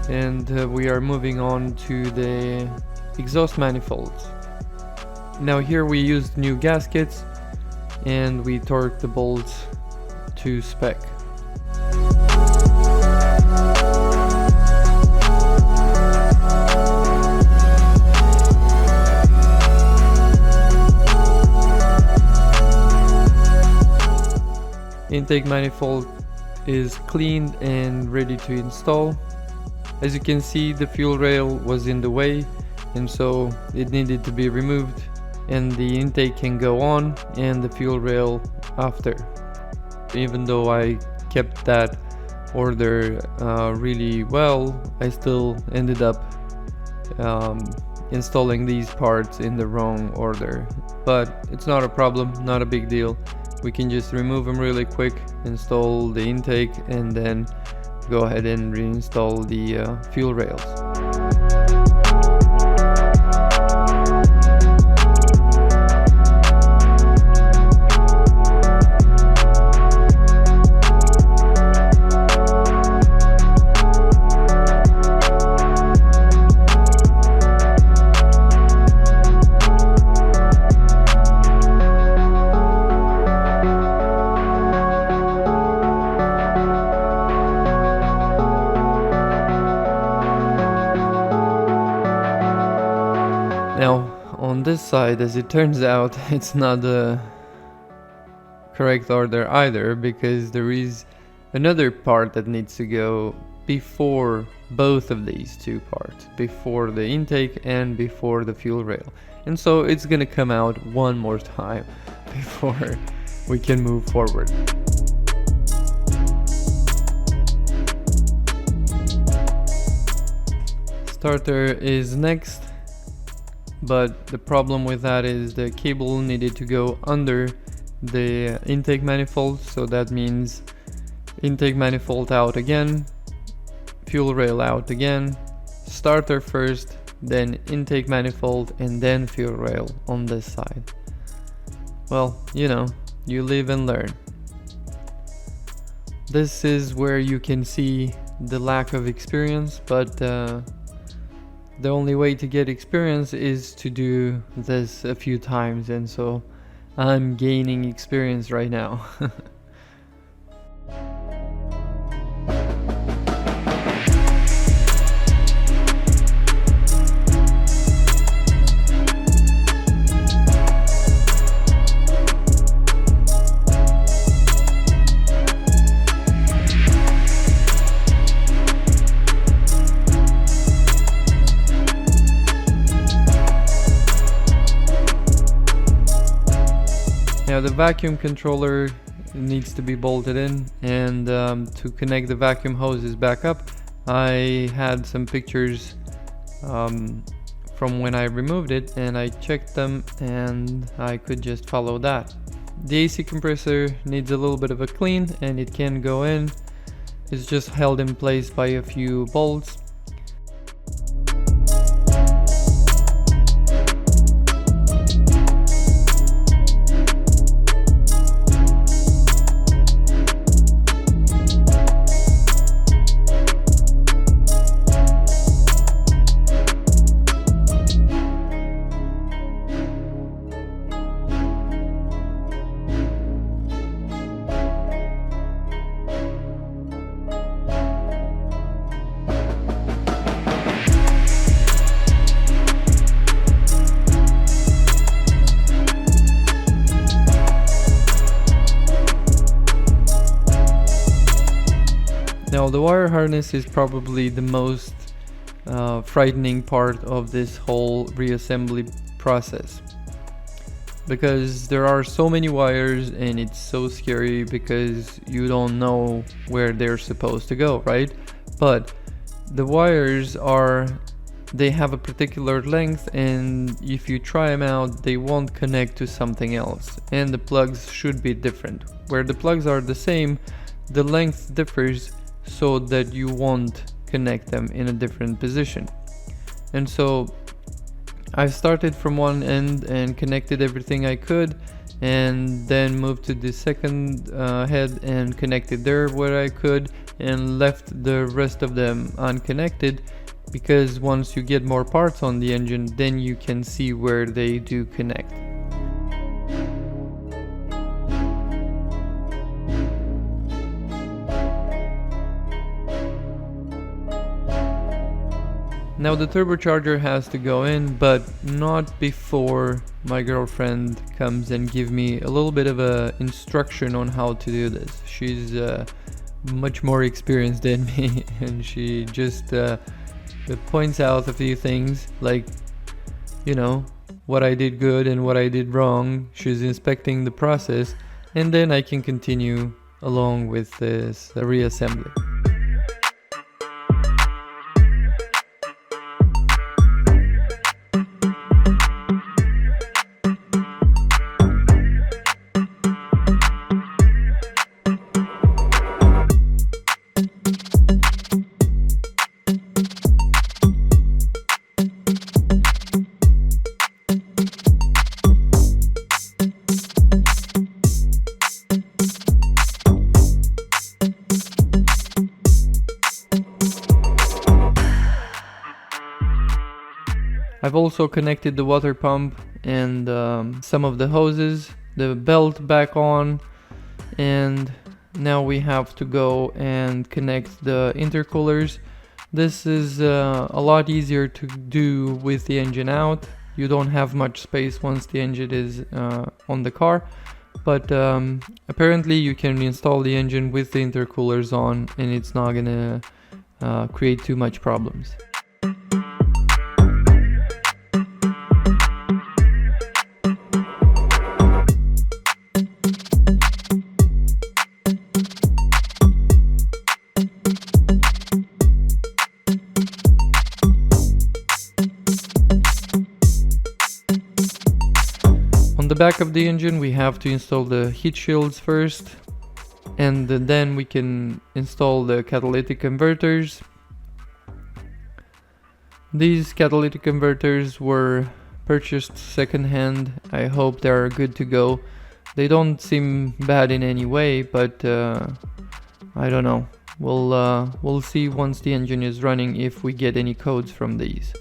Speaker 1: And we are moving on to the exhaust manifolds. Now here we used new gaskets and we torqued the bolts to spec. Intake manifold is cleaned and ready to install. As you can see, the fuel rail was in the way, and so it needed to be removed, and the intake can go on and the fuel rail after. Even though I kept that order really well, I still ended up installing these parts in the wrong order. But it's not a problem, not a big deal. We can just remove them really quick, install the intake, and then go ahead and reinstall the fuel rails. Now, on this side, as it turns out, it's not the correct order either, because there is another part that needs to go before both of these two parts, before the intake and before the fuel rail. And so it's gonna come out one more time before we can move forward. Starter is next. But the problem with that is the cable needed to go under the intake manifold, so that means intake manifold out again, fuel rail out again, starter first, then intake manifold, and then fuel rail on this side. Well, you know, you live and learn. This is where you can see the lack of experience, but the only way to get experience is to do this a few times, and so I'm gaining experience right now. Now the vacuum controller needs to be bolted in, and to connect the vacuum hoses back up, I had some pictures from when I removed it, and I checked them and I could just follow that. The AC compressor needs a little bit of a clean and it can go in. It's just held in place by a few bolts. Now the wire harness is probably the most frightening part of this whole reassembly process, because there are so many wires and it's so scary because you don't know where they're supposed to go, right? But the wires they have a particular length, and if you try them out they won't connect to something else, and the plugs should be different. Where the plugs are the same, the length differs so that you won't connect them in a different position. And so I started from one end and connected everything I could, and then moved to the second head and connected there where I could, and left the rest of them unconnected, because once you get more parts on the engine then you can see where they do connect. Now the turbocharger has to go in, but not before my girlfriend comes and give me a little bit of a instruction on how to do this. She's much more experienced than me, and she just points out a few things, like, you know, what I did good and what I did wrong. She's inspecting the process, and then I can continue along with this reassembly. I've also connected the water pump and some of the hoses, the belt back on, and now we have to go and connect the intercoolers. This is a lot easier to do with the engine out. You don't have much space once the engine is on the car, but apparently you can install the engine with the intercoolers on and it's not gonna create too much problems. On the back of the engine we have to install the heat shields first, and then we can install the catalytic converters. These catalytic converters were purchased secondhand. I hope they are good to go. They don't seem bad in any way, but I don't know. We'll see once the engine is running if we get any codes from these.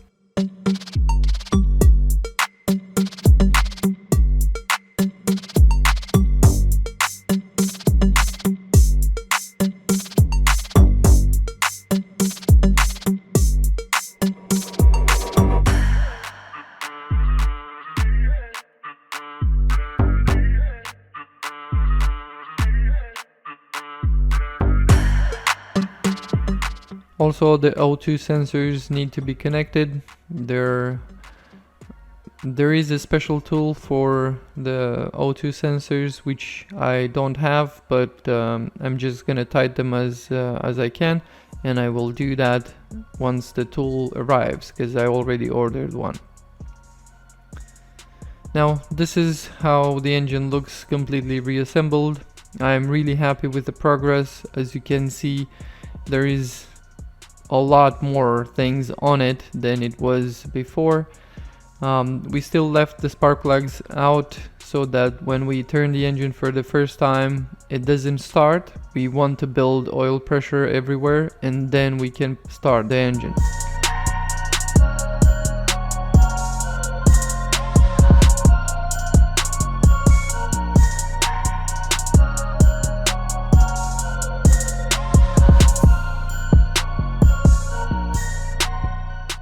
Speaker 1: Also, the O2 sensors need to be connected. There is a special tool for the O2 sensors which I don't have, but I'm just gonna tighten them as I can, and I will do that once the tool arrives, because I already ordered one. Now this is how the engine looks completely reassembled. I'm really happy with the progress. As you can see, there is a lot more things on it than it was before. We still left the spark plugs out so that when we turn the engine for the first time, it doesn't start. We want to build oil pressure everywhere, and then we can start the engine.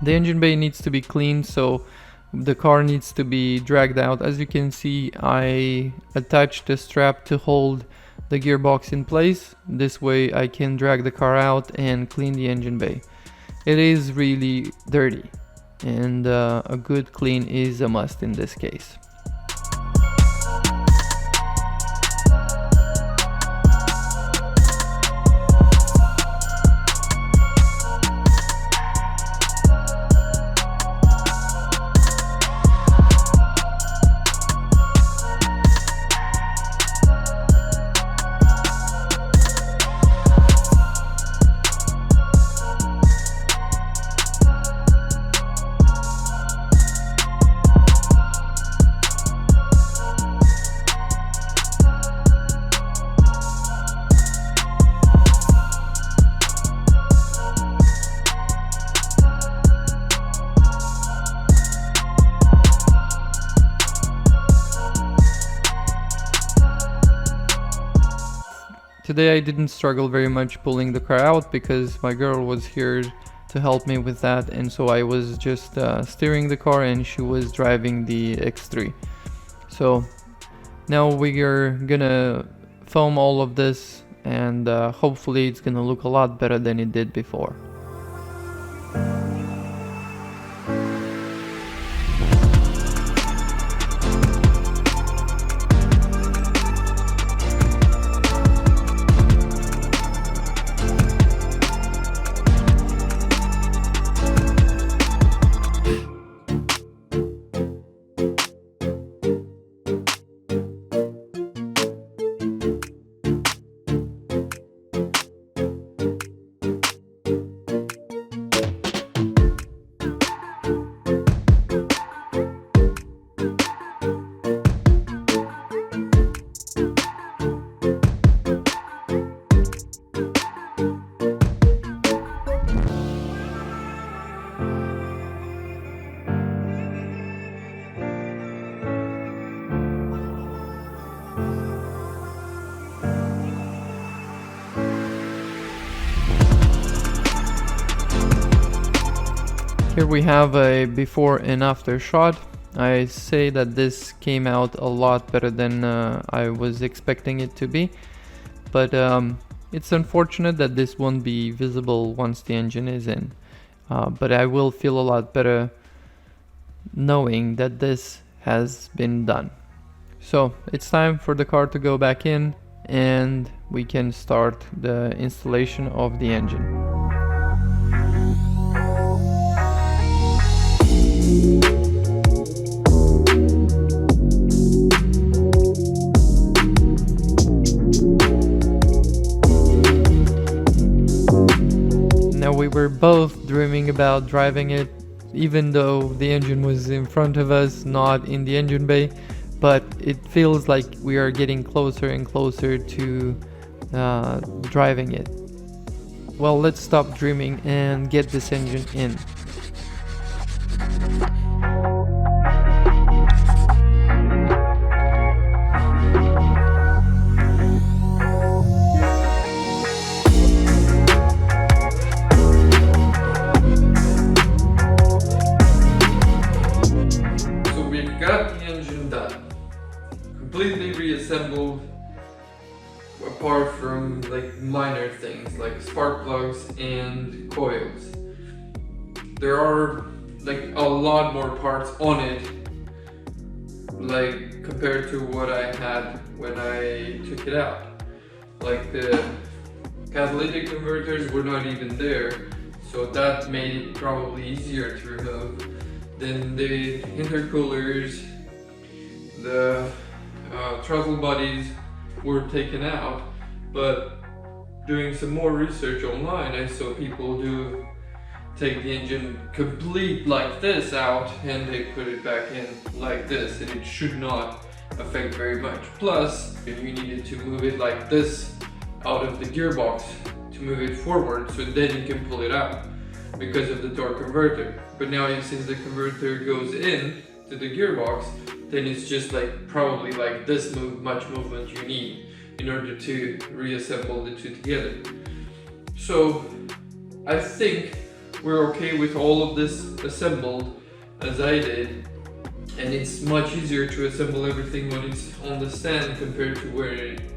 Speaker 1: The engine bay needs to be cleaned, so the car needs to be dragged out. As you can see, I attached a strap to hold the gearbox in place. This way I can drag the car out and clean the engine bay. It is really dirty, and a good clean is a must in this case. Today I didn't struggle very much pulling the car out because my girl was here to help me with that, and so I was just steering the car and she was driving the X3. So now we are gonna foam all of this, and hopefully it's gonna look a lot better than it did before. Here we have a before and after shot. I say that this came out a lot better than I was expecting it to be, but it's unfortunate that this won't be visible once the engine is in, but I will feel a lot better knowing that this has been done. So it's time for the car to go back in and we can start the installation of the engine. Now we were both dreaming about driving it, even though the engine was in front of us, not in the engine bay, but it feels like we are getting closer and closer to driving it. Well, let's stop dreaming and get this engine in. Got the engine done, completely reassembled, apart from like minor things like spark plugs and coils. There are like a lot more parts on it, like compared to what I had when I took it out. Like the
Speaker 2: catalytic converters were not even there, so that made it probably easier to remove. Then the intercoolers, the throttle bodies were taken out, but doing some more research online, I saw people do take the engine complete like this out and they put it back in like this, and it should not affect very much. Plus, you needed to move it like this out of the gearbox to move it forward, so then you can pull it out because of the torque converter. But now since the converter goes in to the gearbox, then it's just like probably like this much movement you need in order to reassemble the two together. So I think we're okay with all of this assembled as I did, and it's much easier to assemble everything when it's on the stand compared to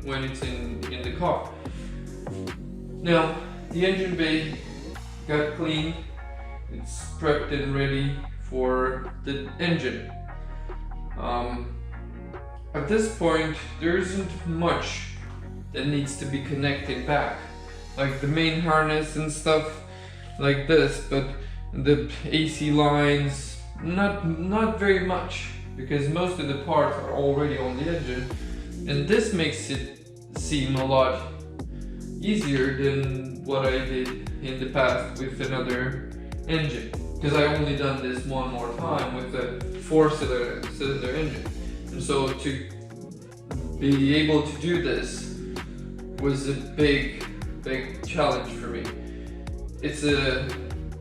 Speaker 2: when it's in the car. Now the engine bay got cleaned, it's prepped and ready for the engine. At this point there isn't much that needs to be connected back, like the main harness and stuff like this, but the AC lines, not very much, because most of the parts are already on the engine, and this makes it seem a lot easier than what I did in the past with another engine, because I only done this one more time with a 4-cylinder engine, and so to be able to do this was a big challenge for me. It's a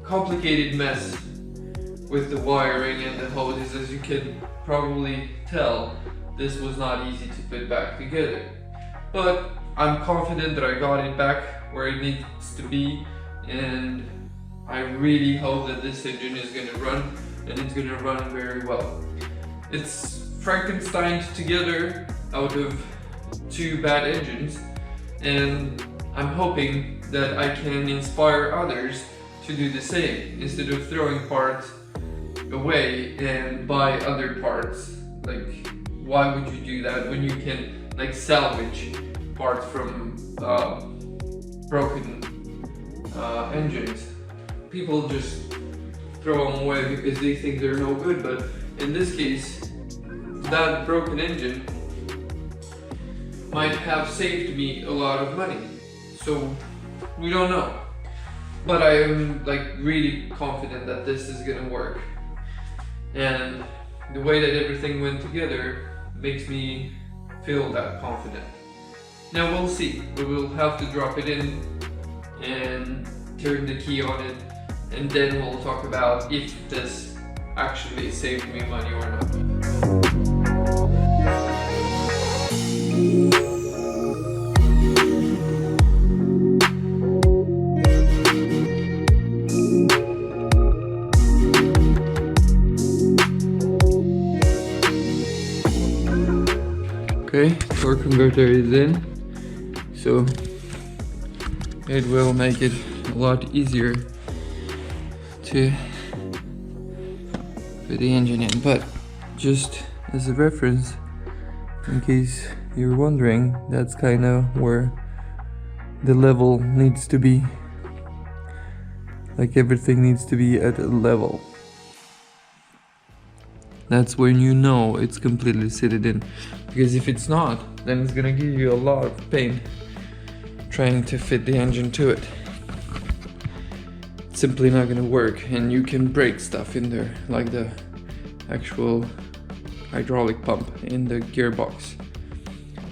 Speaker 2: complicated mess with the wiring and the hoses, as you can probably tell. This was not easy to put back together, but I'm confident that I got it back where it needs to be, and I really hope that this engine is going to run, and it's going to run very well. It's Frankensteined together out of two bad engines, and I'm hoping that I can inspire others to do the same instead of throwing parts away and buy other parts. Like, why would you do that when you can like salvage parts from broken engines? People just throw them away because they think they're no good, but in this case, that broken engine might have saved me a lot of money. So we don't know, but I am like really confident that this is gonna work, and the way that everything went together makes me feel that confident. Now we'll see. We will have to drop it in and turn the key on it, and then we'll talk about if this actually saved me money or not. Okay, torque converter is in, so it will make it a lot easier to put the engine in. But just as a reference, in case you're wondering, that's kind of where the level needs to be. Like, everything needs to be at a level. That's when you know it's completely seated in, because if it's not, then it's gonna give you a lot of pain trying to fit the engine to it. It's simply not gonna work, and you can break stuff in there, like the actual hydraulic pump in the gearbox.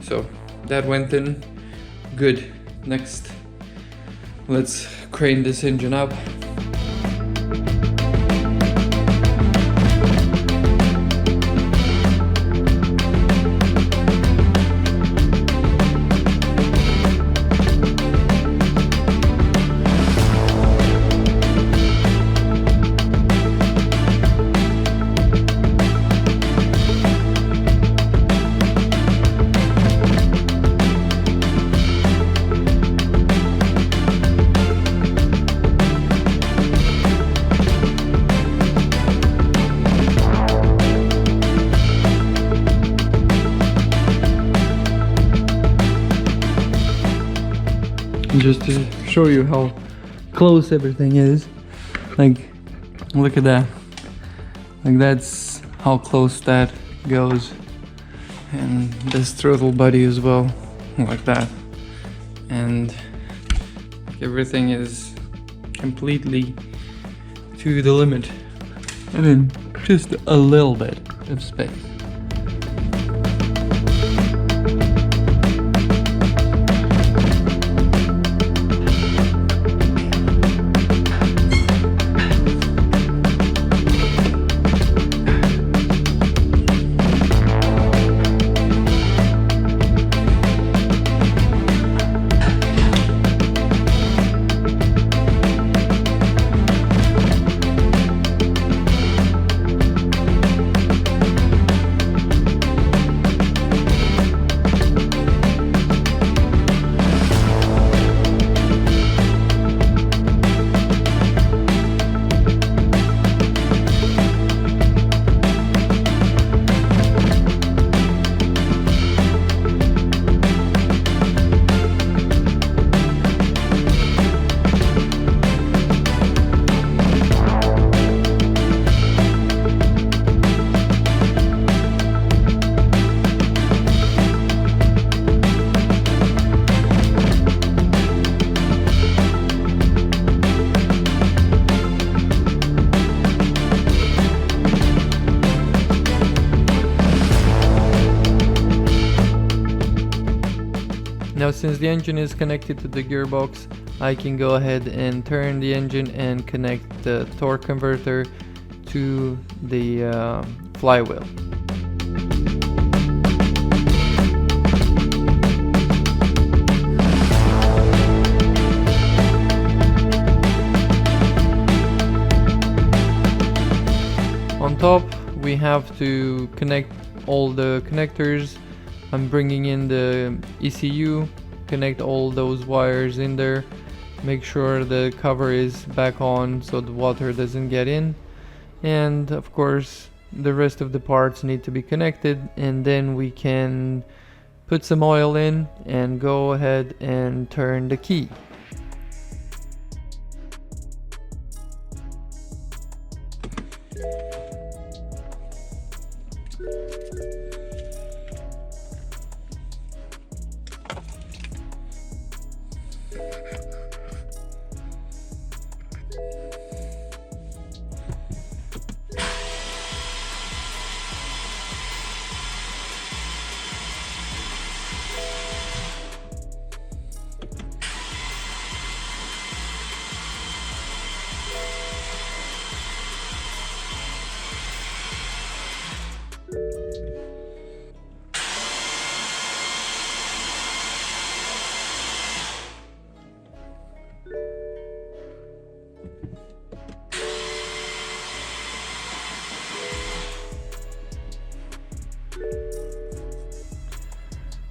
Speaker 2: So that went in good. Next, let's crane this engine up. just to show you how close everything is. Like, look at that. Like, that's how close that goes. And this throttle body as well, like that. And everything is completely to the limit. I mean, just a little bit of space.
Speaker 1: Now, since the engine is connected to the gearbox, I can go ahead and turn the engine and connect the torque converter to the flywheel. On top, we have to connect all the connectors. I'm bringing in the ECU, connect all those wires in there, make sure the cover is back on so the water doesn't get in, and of course the rest of the parts need to be connected, and then we can put some oil in and go ahead and turn the key.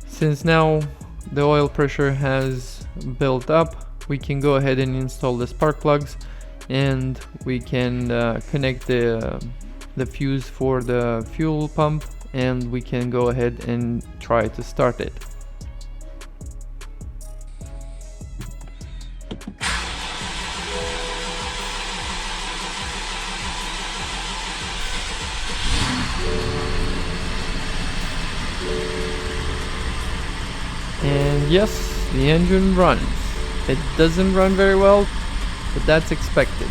Speaker 1: Since now the oil pressure has built up, we can go ahead and install the spark plugs, and we can connect the fuse for the fuel pump, and we can go ahead and try to start it. And yes, the engine runs. It doesn't run very well, but that's expected.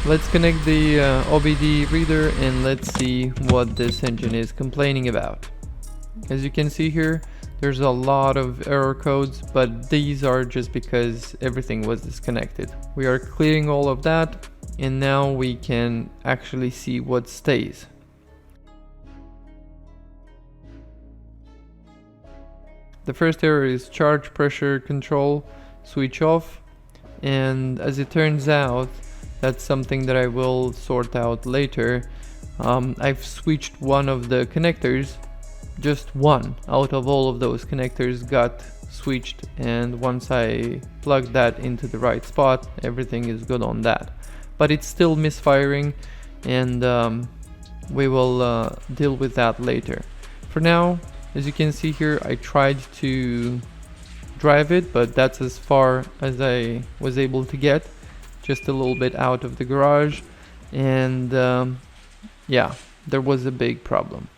Speaker 1: Let's connect the OBD reader and let's see what this engine is complaining about. As you can see here, there's a lot of error codes, but these are just because everything was disconnected. We are clearing all of that, and now we can actually see what stays. The first error is charge pressure control switch off, and as it turns out, that's something that I will sort out later. I've switched one of the connectors, just one out of all of those connectors got switched, and once I plug that into the right spot, everything is good on that. But it's still misfiring, and we will deal with that later. For now, as you can see here, I tried to drive it, but that's as far as I was able to get, just a little bit out of the garage, and yeah, there was a big problem.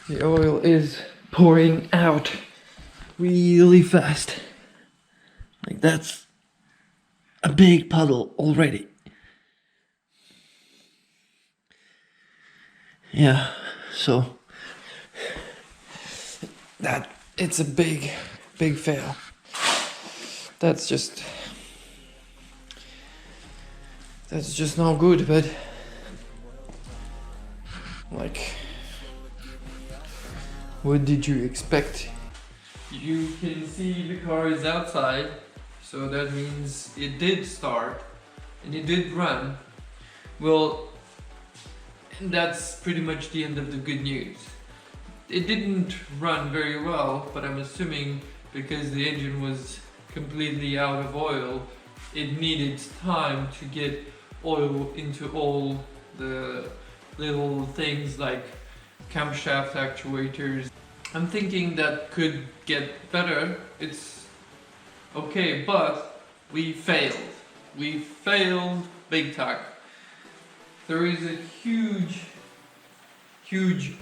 Speaker 1: The oil is pouring out really fast. Like, that's a big puddle already. Yeah, so that it's a big fail. That's just not good, but like, what did you expect? You can see the car is outside, so that means it did start and it did run. Well, that's pretty much the end of the good news. It didn't run very well, but I'm assuming because the engine was completely out of oil, it needed time to get oil into all the little things like camshaft actuators. I'm thinking that could get better. It's okay, but we failed. We failed big time. There is a huge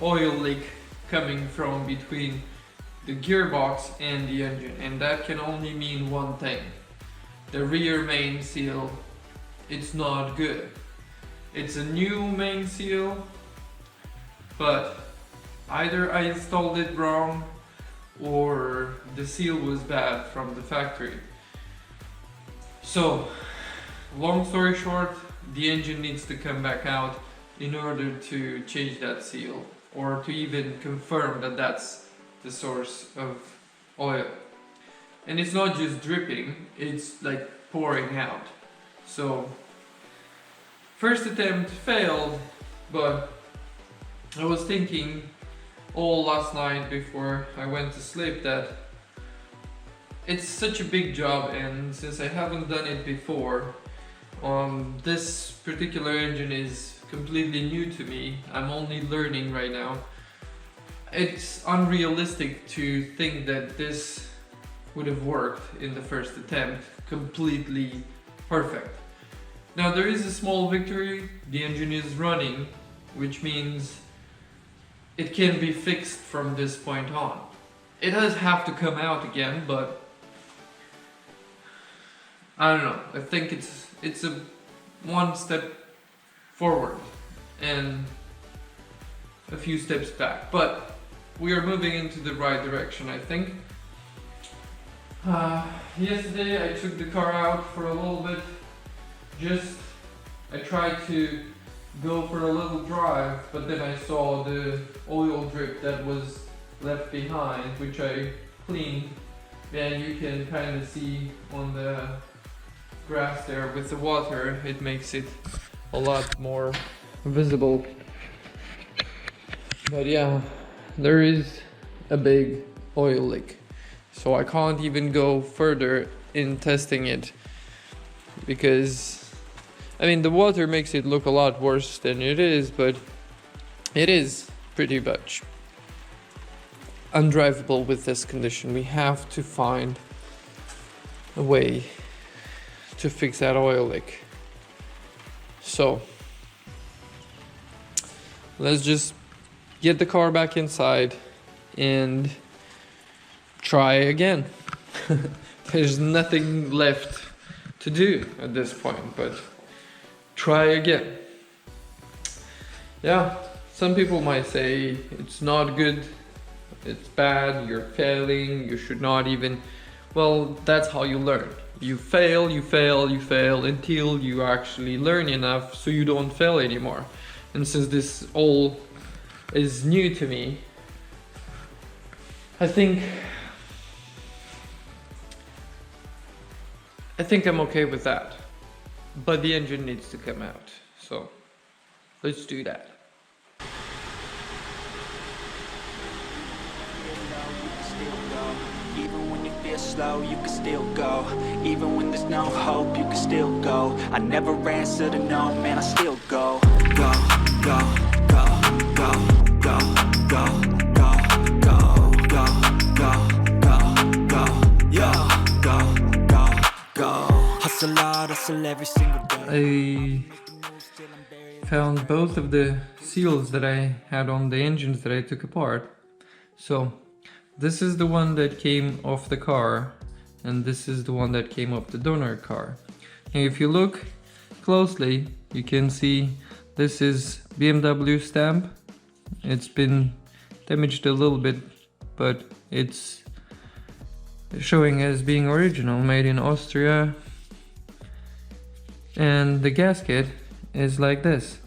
Speaker 1: oil leak coming from between the gearbox and the engine, and that can only mean one thing. The rear main seal, it's not good. It's a new main seal, but either I installed it wrong or the seal was bad from the factory. So, long story short, the engine needs to come back out in order to change that seal, or to even confirm that that's the source of oil. And it's not just dripping, it's like pouring out. So, first attempt failed, but I was thinking all last night before I went to sleep that it's such a big job, and since I haven't done it before, this particular engine is completely new to me. I'm only learning right now. It's unrealistic to think that this would have worked in the first attempt completely perfect. Now there is a small victory. The engine is running, which means it can be fixed from this point on. It does have to come out again, but I don't know. I think it's a one step forward and a few steps back, but we are moving into the right direction, I think.
Speaker 2: Yesterday I took the car out for a little bit. I tried to go for a little drive, but then I saw the oil drip that was left behind, which I cleaned. And you can kind of see on the grass there with the water, it makes it a lot more visible. But yeah, there is a big oil leak. So I can't even go further in testing it because, I mean, the water makes it look a lot worse than it is, but it is pretty much undrivable with this condition. We have to find a way to fix that oil leak. So let's just get the car back inside and try again. There's nothing left to do at this point, but try again. Yeah, some people might say it's not good, it's bad, you're failing, you should not even. Well, that's how you learn. You fail until you actually learn enough so you don't fail anymore. And since this all is new to me, I think I'm okay with that. But the engine needs to come out. So let's do that.
Speaker 5: Even when you feel slow, you can still go. Even when there's no hope, you can still go. I never answer to no, man, I still go. Go, go, go, go, go, go, go, go, go, go, go, go, yeah, go, go, go. Hustle hard, hustle every single day.
Speaker 2: I found both of the seals that I had on the engines that I took apart. So this is the one that came off the car, and this is the one that came off the donor car. And if you look closely, you can see this is BMW stamp. It's been damaged a little bit, but it's showing as being original, made in Austria. And the gasket is like this,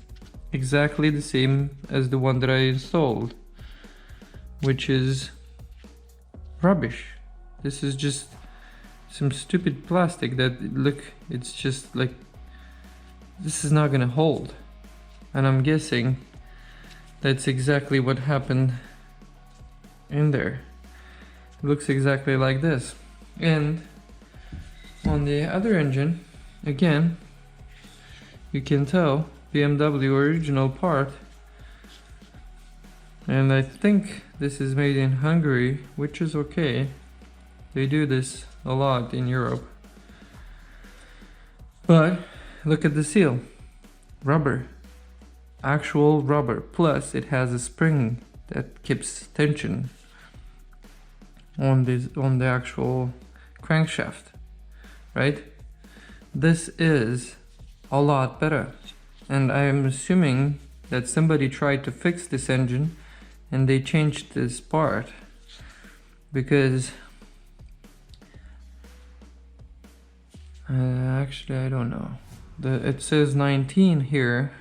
Speaker 2: exactly the same as the one that I installed, which is rubbish. This is just some stupid plastic that, look, it's just like, this is not gonna hold. And I'm guessing that's exactly what happened in there. It looks exactly like this. And on the other engine, again, you can tell BMW original part. And I think this is made in Hungary, which is okay. They do this a lot in Europe. But look at the seal. Rubber. Actual rubber. Plus it has a spring that keeps tension on the actual crankshaft. Right? This is a lot better. And I am assuming that somebody tried to fix this engine and they changed this part, because actually I don't know. It says 19 here,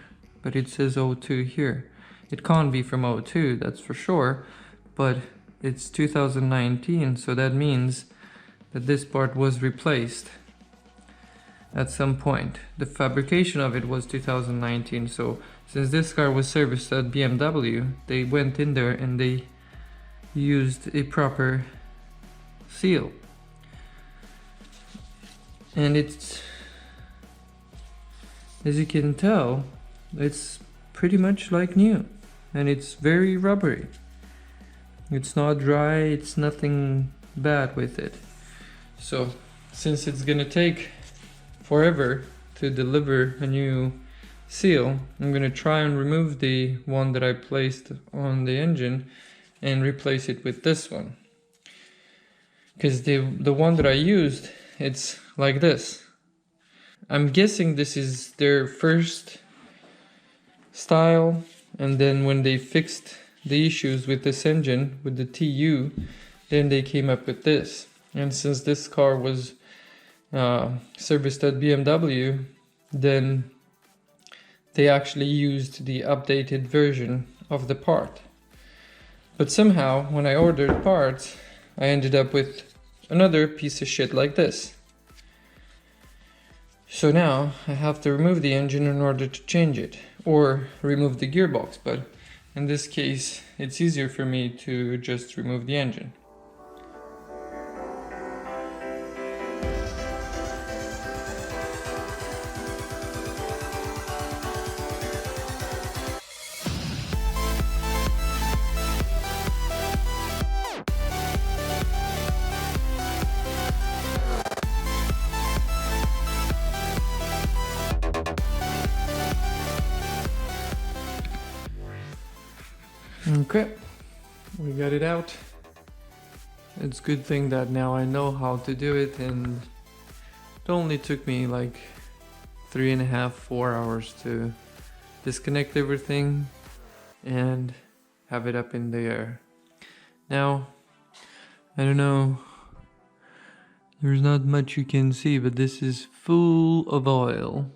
Speaker 2: but it says 02 here. It can't be from 02, that's for sure, but it's 2019, so that means that this part was replaced at some point. The fabrication of it was 2019, so since this car was serviced at BMW, they went in there and they used a proper seal. And it's, as you can tell, it's pretty much like new. And it's very rubbery. It's not dry, it's nothing bad with it. So, since it's gonna take forever to deliver a new seal, I'm gonna try and remove the one that I placed on the engine and replace it with this one, because the one that I used, it's like this. I'm guessing this is their first style, and then when they fixed the issues with this engine, with the TU, then they came up with this. And since this car was serviced at BMW, then they actually used the updated version of the part. But somehow, when I ordered parts, I ended up with another piece of shit like this. So now I have to remove the engine in order to change it, or remove the gearbox, but in this case it's easier for me to just remove the engine. Okay, we got it out. It's a good thing that now I know how to do it, and it only took me like 3.5, 4 hours to disconnect everything and have it up in the air. Now, I don't know, there's not much you can see, but this is full of oil.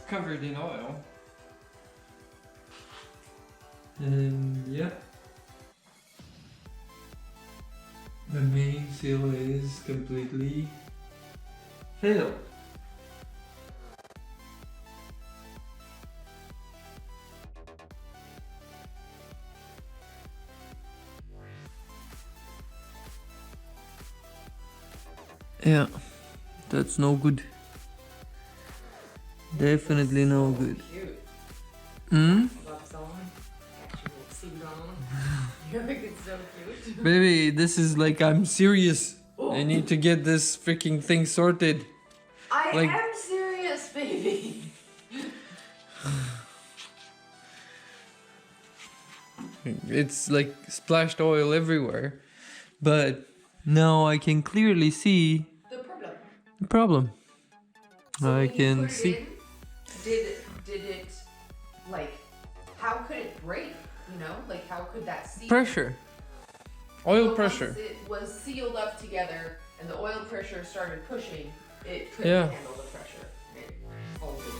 Speaker 2: Covered in oil, and yeah, the main seal is completely failed. Yeah, that's no good. Definitely no good.
Speaker 3: Cute.
Speaker 2: Hmm?
Speaker 3: Gloves on. Got your little suit on. You think it's so cute?
Speaker 2: Baby, this is like, I'm serious.
Speaker 3: Oh.
Speaker 2: I need to get this freaking thing sorted.
Speaker 3: I
Speaker 2: Like-
Speaker 3: am serious, baby.
Speaker 2: It's like splashed oil everywhere. But now I can clearly see
Speaker 3: The problem.
Speaker 2: the problem.
Speaker 3: So
Speaker 2: I
Speaker 3: when you
Speaker 2: can
Speaker 3: put it
Speaker 2: see.
Speaker 3: in, did it like how could it break? You know, like how could that seal?
Speaker 2: Pressure. Oil
Speaker 3: But
Speaker 2: pressure.
Speaker 3: Once it was sealed up together and the oil pressure started pushing, it couldn't
Speaker 2: Yeah.
Speaker 3: handle the pressure. It folded.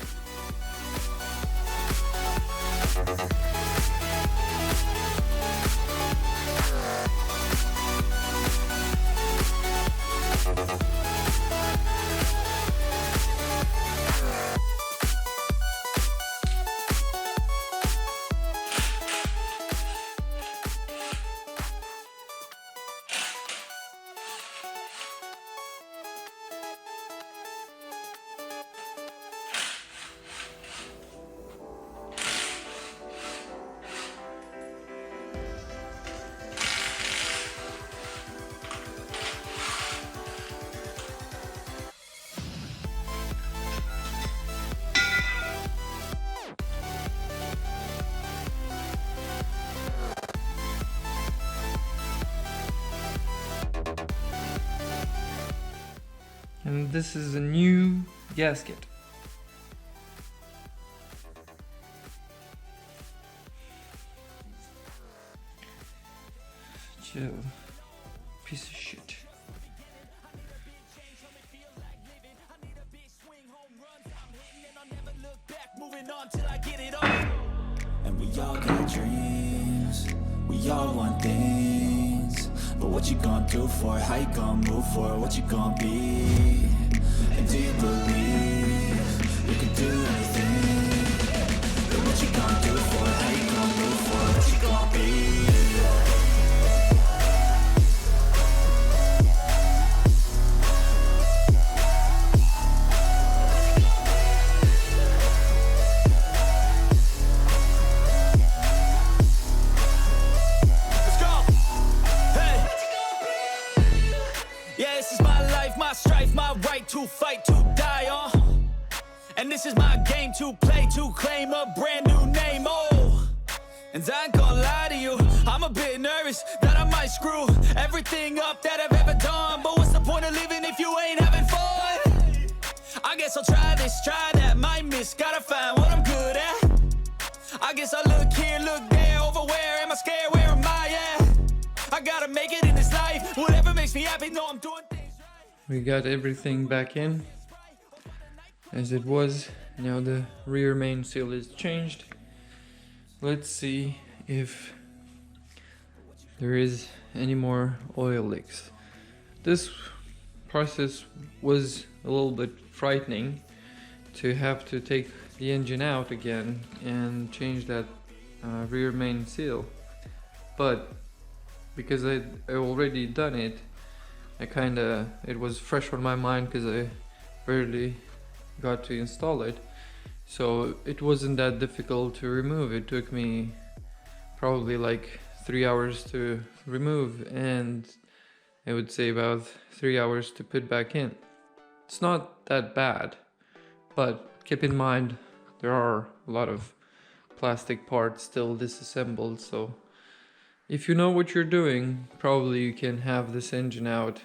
Speaker 2: And this is a new gasket. Chill. Piece of shit.
Speaker 5: Moving on till I get it on. And we all got dreams, we all want things. But what you gonna do for it? How you gonna move for it? What you gonna be? And do you believe you can do anything? But what you gonna do for it? How you gonna move for it? What you gonna be? Let's go. Hey. Yeah, this is my life, my strife, my right to fight, to die. this is my game to play, to claim a brand new name. Oh, and I ain't gonna lie to you, I'm a bit nervous that I might screw everything up that I've ever done. But what's the point of living if you ain't having fun? I guess I'll try this, try that, might miss, gotta find what I'm good at. I guess I look here, look there, over where am I scared, where am I at? I gotta make it in this life, whatever makes me happy, know I'm doing things right.
Speaker 2: We got everything back in as it was. Now the rear main seal is changed. Let's see if there is any more oil leaks. This process was a little bit frightening, to have to take the engine out again and change that rear main seal, but because I already done it, it was fresh on my mind because I barely got to install it, so it wasn't that difficult to remove. It took me probably like 3 hours to remove, and I would say about 3 hours to put back in. It's not that bad, but keep in mind there are a lot of plastic parts still disassembled, so if you know what you're doing, probably you can have this engine out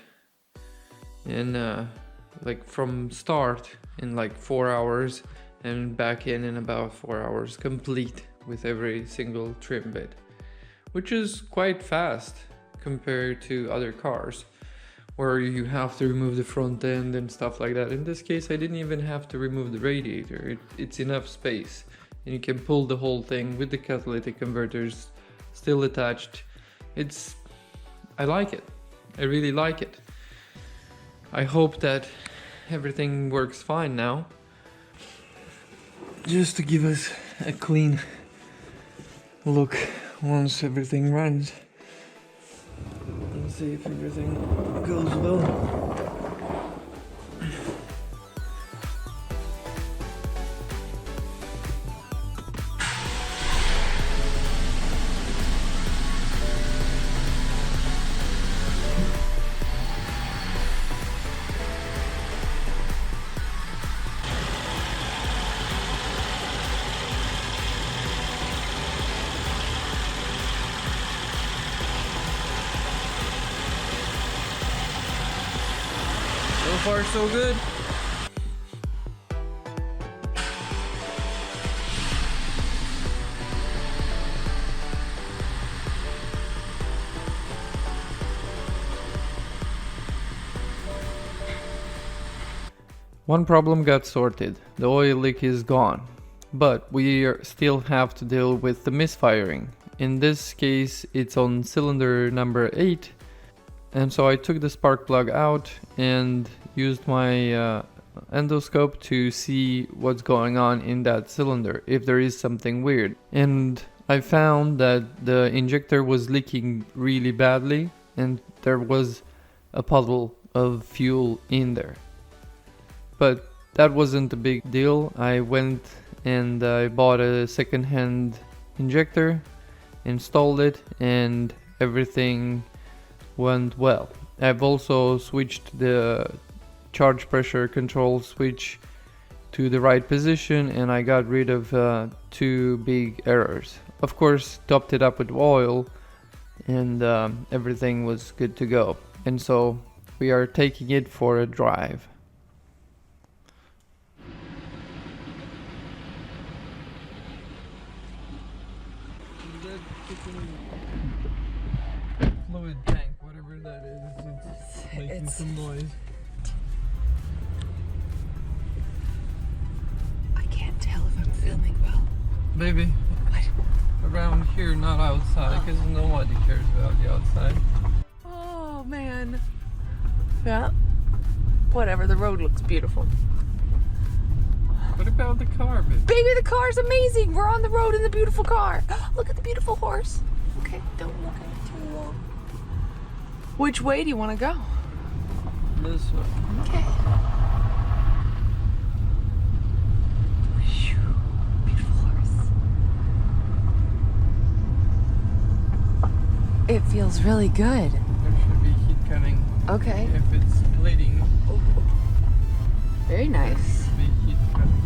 Speaker 2: in like from start in like 4 hours and back in about 4 hours, complete with every single trim bit, which is quite fast compared to other cars where you have to remove the front end and stuff like that. In this case, I didn't even have to remove the radiator. It's enough space, and you can pull the whole thing with the catalytic converters still attached. I like it. I really like it. I hope that everything works fine now. Just to give us a clean look once everything runs. Let's see if everything goes well. So far, so good.
Speaker 1: One problem got sorted, the oil leak is gone, but we still have to deal with the misfiring. In this case, it's on cylinder number 8, and so I took the spark plug out and used my endoscope to see what's going on in that cylinder, if there is something weird. And I found that the injector was leaking really badly and there was a puddle of fuel in there. But that wasn't a big deal. I went and I bought a second-hand injector, installed it, and everything went well. I've also switched the charge pressure control switch to the right position, and I got rid of 2 big errors. Of course, topped it up with oil, and everything was good to go. And so we are taking it for a drive.
Speaker 2: Fluid tank, whatever that is, it's making some noise.
Speaker 3: I can't tell if I'm filming well.
Speaker 2: Baby,
Speaker 3: What?
Speaker 2: around here, not outside, because nobody cares about the outside.
Speaker 3: Oh man. Yeah. Whatever, the road looks beautiful.
Speaker 2: What about the car, baby?
Speaker 3: Baby, the car's amazing. We're on the road in the beautiful car. Look at the beautiful horse. Okay, don't look at it too long. Which way do you want to go?
Speaker 2: This one.
Speaker 3: Okay. Phew, beautiful horse. It feels really good.
Speaker 2: There should be heat cutting.
Speaker 3: Okay.
Speaker 2: If it's bleeding,
Speaker 3: Very nice.
Speaker 2: there should be heat cutting.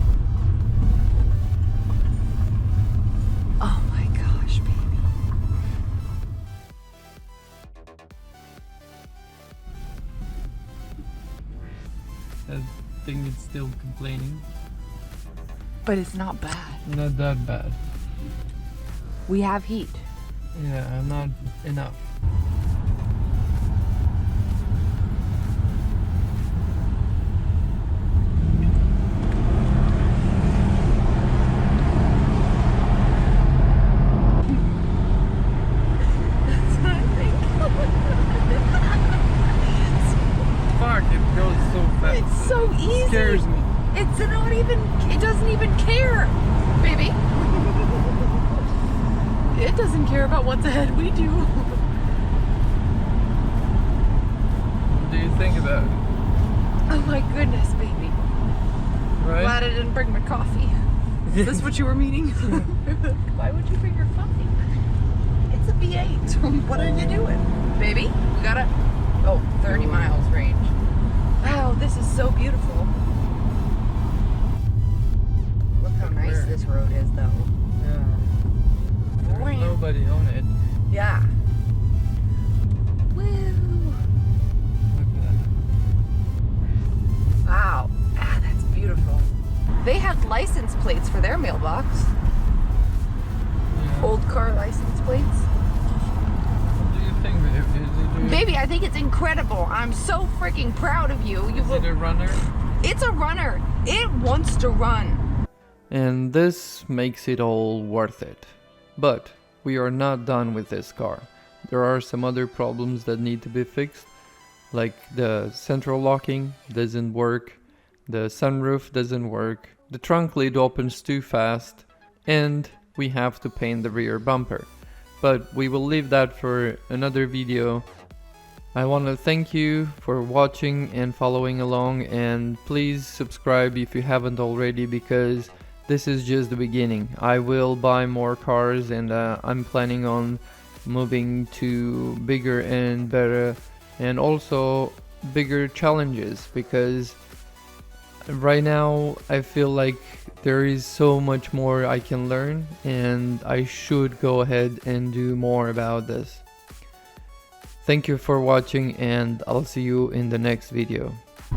Speaker 2: That thing is still complaining.
Speaker 3: But it's not bad.
Speaker 2: Not that bad.
Speaker 3: We have heat.
Speaker 2: Yeah, not enough.
Speaker 3: That's what I think.
Speaker 2: Fuck, it goes so fast.
Speaker 3: It's so easy.
Speaker 2: It scares me.
Speaker 3: It's not even, it doesn't even care, baby. It doesn't care about what's ahead, we do.
Speaker 2: What do you think about it?
Speaker 3: Oh my goodness, baby.
Speaker 2: Right?
Speaker 3: Glad I didn't bring my coffee. Is this what you were meaning? Why would you bring your coffee? It's a V8. What are you doing? Baby, we got 30 miles range. Wow, this is so beautiful. Look how nice this road is, though.
Speaker 2: Yeah. There's nobody on it.
Speaker 3: Yeah. Woo!
Speaker 2: Look at that.
Speaker 3: Wow. Ah, that's beautiful. They had license plates for their mailbox.
Speaker 2: Yeah.
Speaker 3: Old car license plates.
Speaker 2: What do you think, babe?
Speaker 3: Baby, I think it's incredible. I'm so freaking proud of you.
Speaker 2: Is it a runner?
Speaker 3: It's a runner. It wants to run.
Speaker 1: And this makes it all worth it. But we are not done with this car. There are some other problems that need to be fixed, like the central locking doesn't work, the sunroof doesn't work, the trunk lid opens too fast, and we have to paint the rear bumper. But we will leave that for another video. I want to thank you for watching and following along, and please subscribe if you haven't already, because this is just the beginning. I will buy more cars, and I'm planning on moving to bigger and better and also bigger challenges, because right now I feel like there is so much more I can learn, and I should go ahead and do more about this. Thank you for watching, and I'll see you in the next video.
Speaker 2: So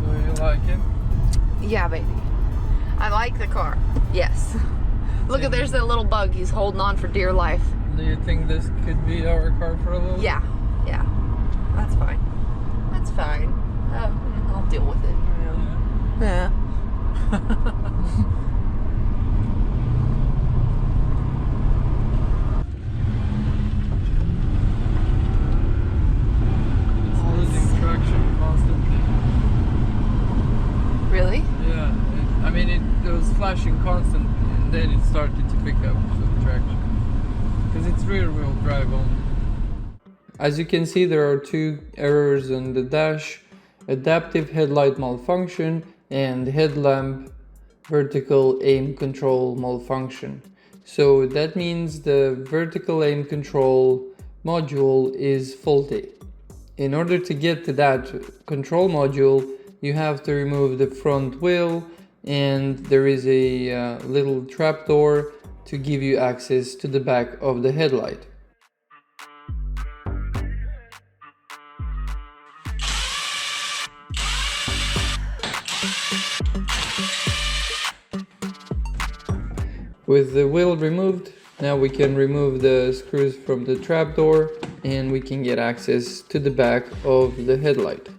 Speaker 2: you like it?
Speaker 3: Yeah, baby. I like the car. Yes. Look at, there's that little bug. He's holding on for dear life.
Speaker 2: Do you think this could be our car for a little?
Speaker 3: Yeah. Yeah. That's fine. That's fine. I'll deal with it. Yeah.
Speaker 2: It's losing traction constantly.
Speaker 3: Really?
Speaker 2: Yeah, I mean it was flashing constantly, and then it started to pick up some traction. Because it's rear wheel drive only.
Speaker 1: As you can see, there are two errors on the dash: adaptive headlight malfunction and headlamp vertical aim control malfunction. So that means the vertical aim control module is faulty. In order to get to that control module, you have to remove the front wheel, and there is a little trapdoor to give you access to the back of the headlight. With the wheel removed, now we can remove the screws from the trapdoor, and we can get access to the back of the headlight.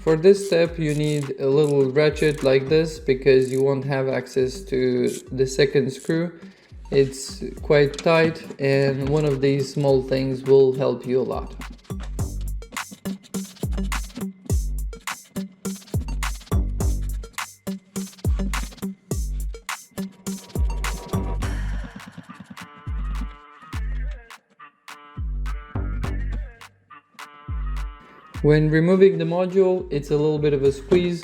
Speaker 1: For this step you need a little ratchet like this, because you won't have access to the second screw. It's quite tight, and one of these small things will help you a lot. When removing the module, it's a little bit of a squeeze.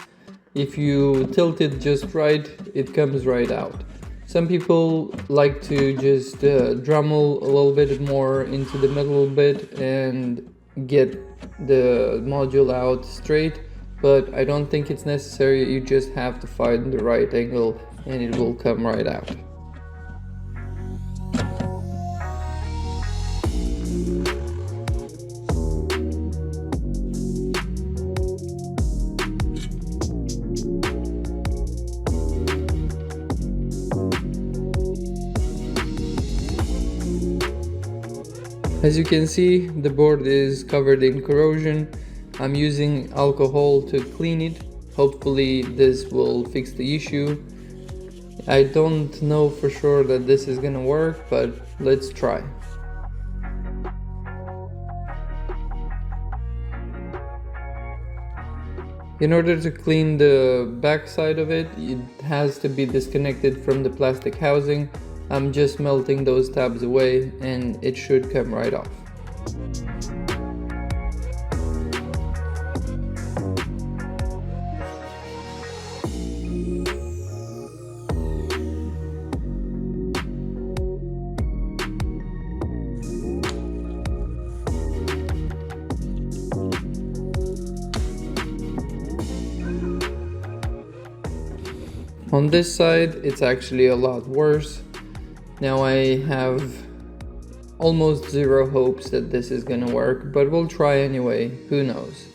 Speaker 1: If you tilt it just right, it comes right out. Some people like to just Dremel a little bit more into the middle bit and get the module out straight, but I don't think it's necessary. You just have to find the right angle and it will come right out.
Speaker 2: As you can see, the board is covered in corrosion. I'm using alcohol to clean it. Hopefully this will fix the issue. I don't know for sure that this is gonna work, but let's try. In order to clean the back side of it, it has to be disconnected from the plastic housing. I'm just melting those tabs away and it should come right off. On this side, it's actually a lot worse. Now I have almost zero hopes that this is gonna work, but we'll try anyway, who knows.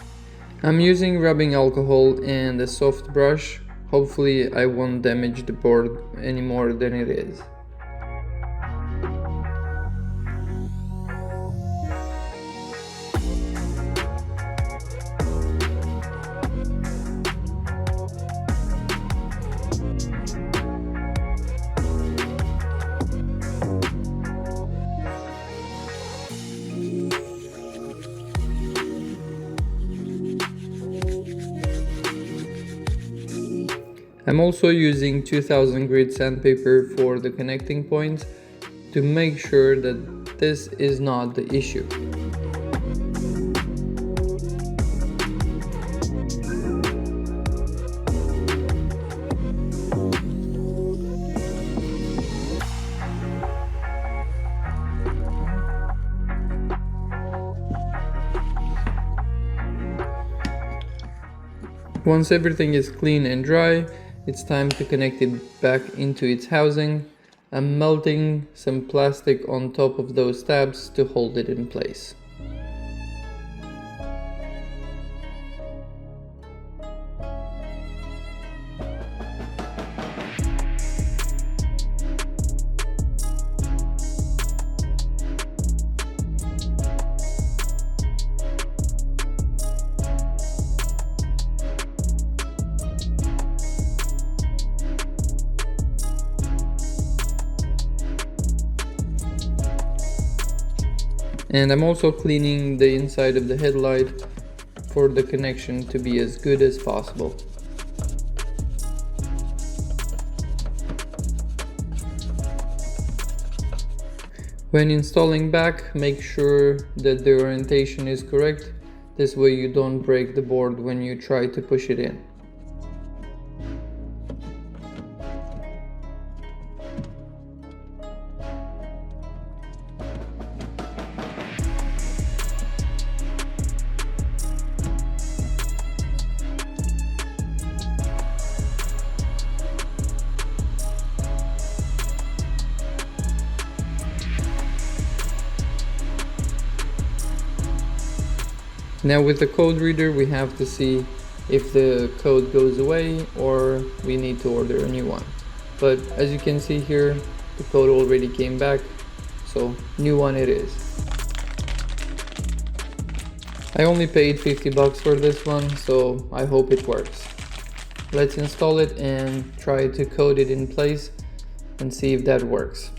Speaker 2: I'm using rubbing alcohol and a soft brush. Hopefully I won't damage the board any more than it is. I'm also using 2000 grit sandpaper for the connecting points to make sure that this is not the issue. Once everything is clean and dry, it's time to connect it back into its housing. I'm melting some plastic on top of those tabs to hold it in place. And I'm also cleaning the inside of the headlight for the connection to be as good as possible. When installing back, make sure that the orientation is correct. This way you don't break the board when you try to push it in. Now with the code reader we have to see if the code goes away or we need to order a new one. But as you can see here, the code already came back, so new one it is. I only paid 50 bucks for this one, so I hope it works. Let's install it and try to code it in place and see if that works.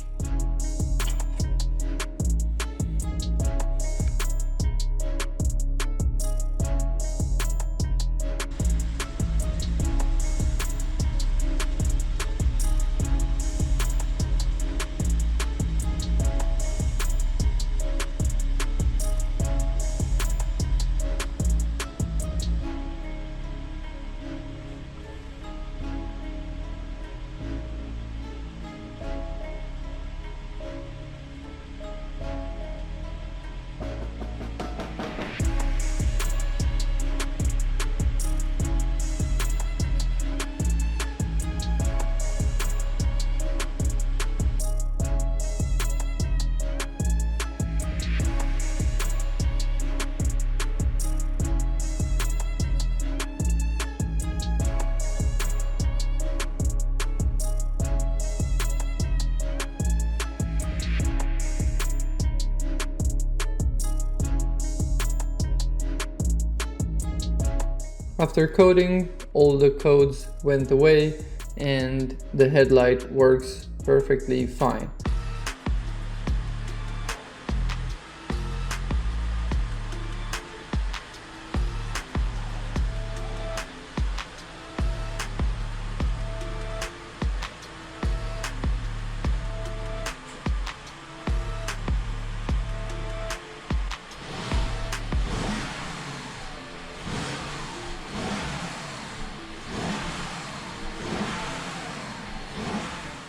Speaker 2: After coating, all the codes went away and the headlight works perfectly fine.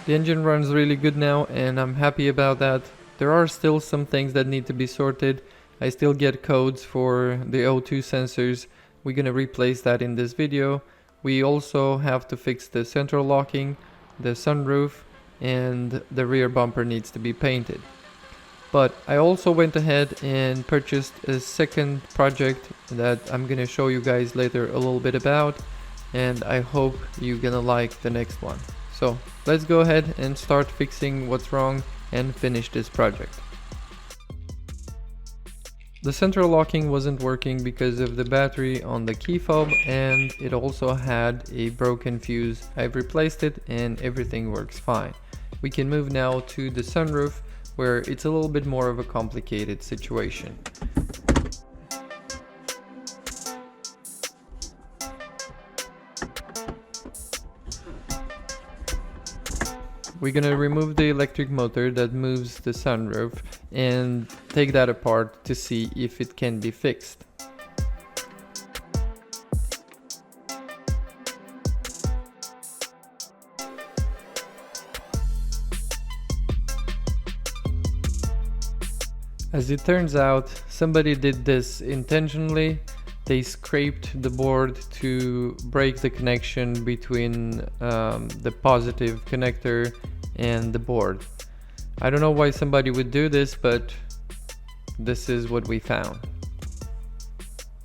Speaker 1: The engine runs really good now and I'm happy about that. There are still some things that need to be sorted. I still get codes for the O2 sensors. We're gonna replace that in this video. We also have to fix the central locking, the sunroof, and the rear bumper needs to be painted. But I also went ahead and purchased a second project that I'm gonna show you guys later a little bit about, and I hope you're gonna like the next one. So let's go ahead and start fixing what's wrong and finish this project. The central locking wasn't working because of the battery on the key fob, and it also had a broken fuse. I've replaced it and everything works fine. We can move now to the sunroof, where it's a little bit more of a complicated situation. We're gonna remove the electric motor that moves the sunroof and take that apart to see if it can be fixed. As it turns out, somebody did this intentionally. They scraped the board to break the connection between the positive connector and the board. I don't know why somebody would do this, but this is what we found.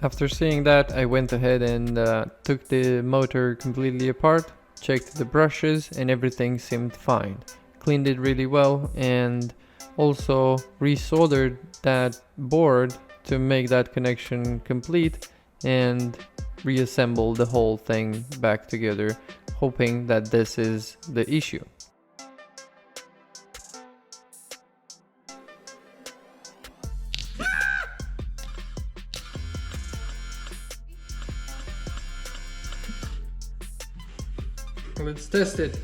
Speaker 1: After seeing that, I went ahead and took the motor completely apart, checked the brushes, and everything seemed fine. Cleaned it really well and also resoldered that board to make that connection complete and reassemble the whole thing back together, hoping that this is the issue.
Speaker 2: Let's test it.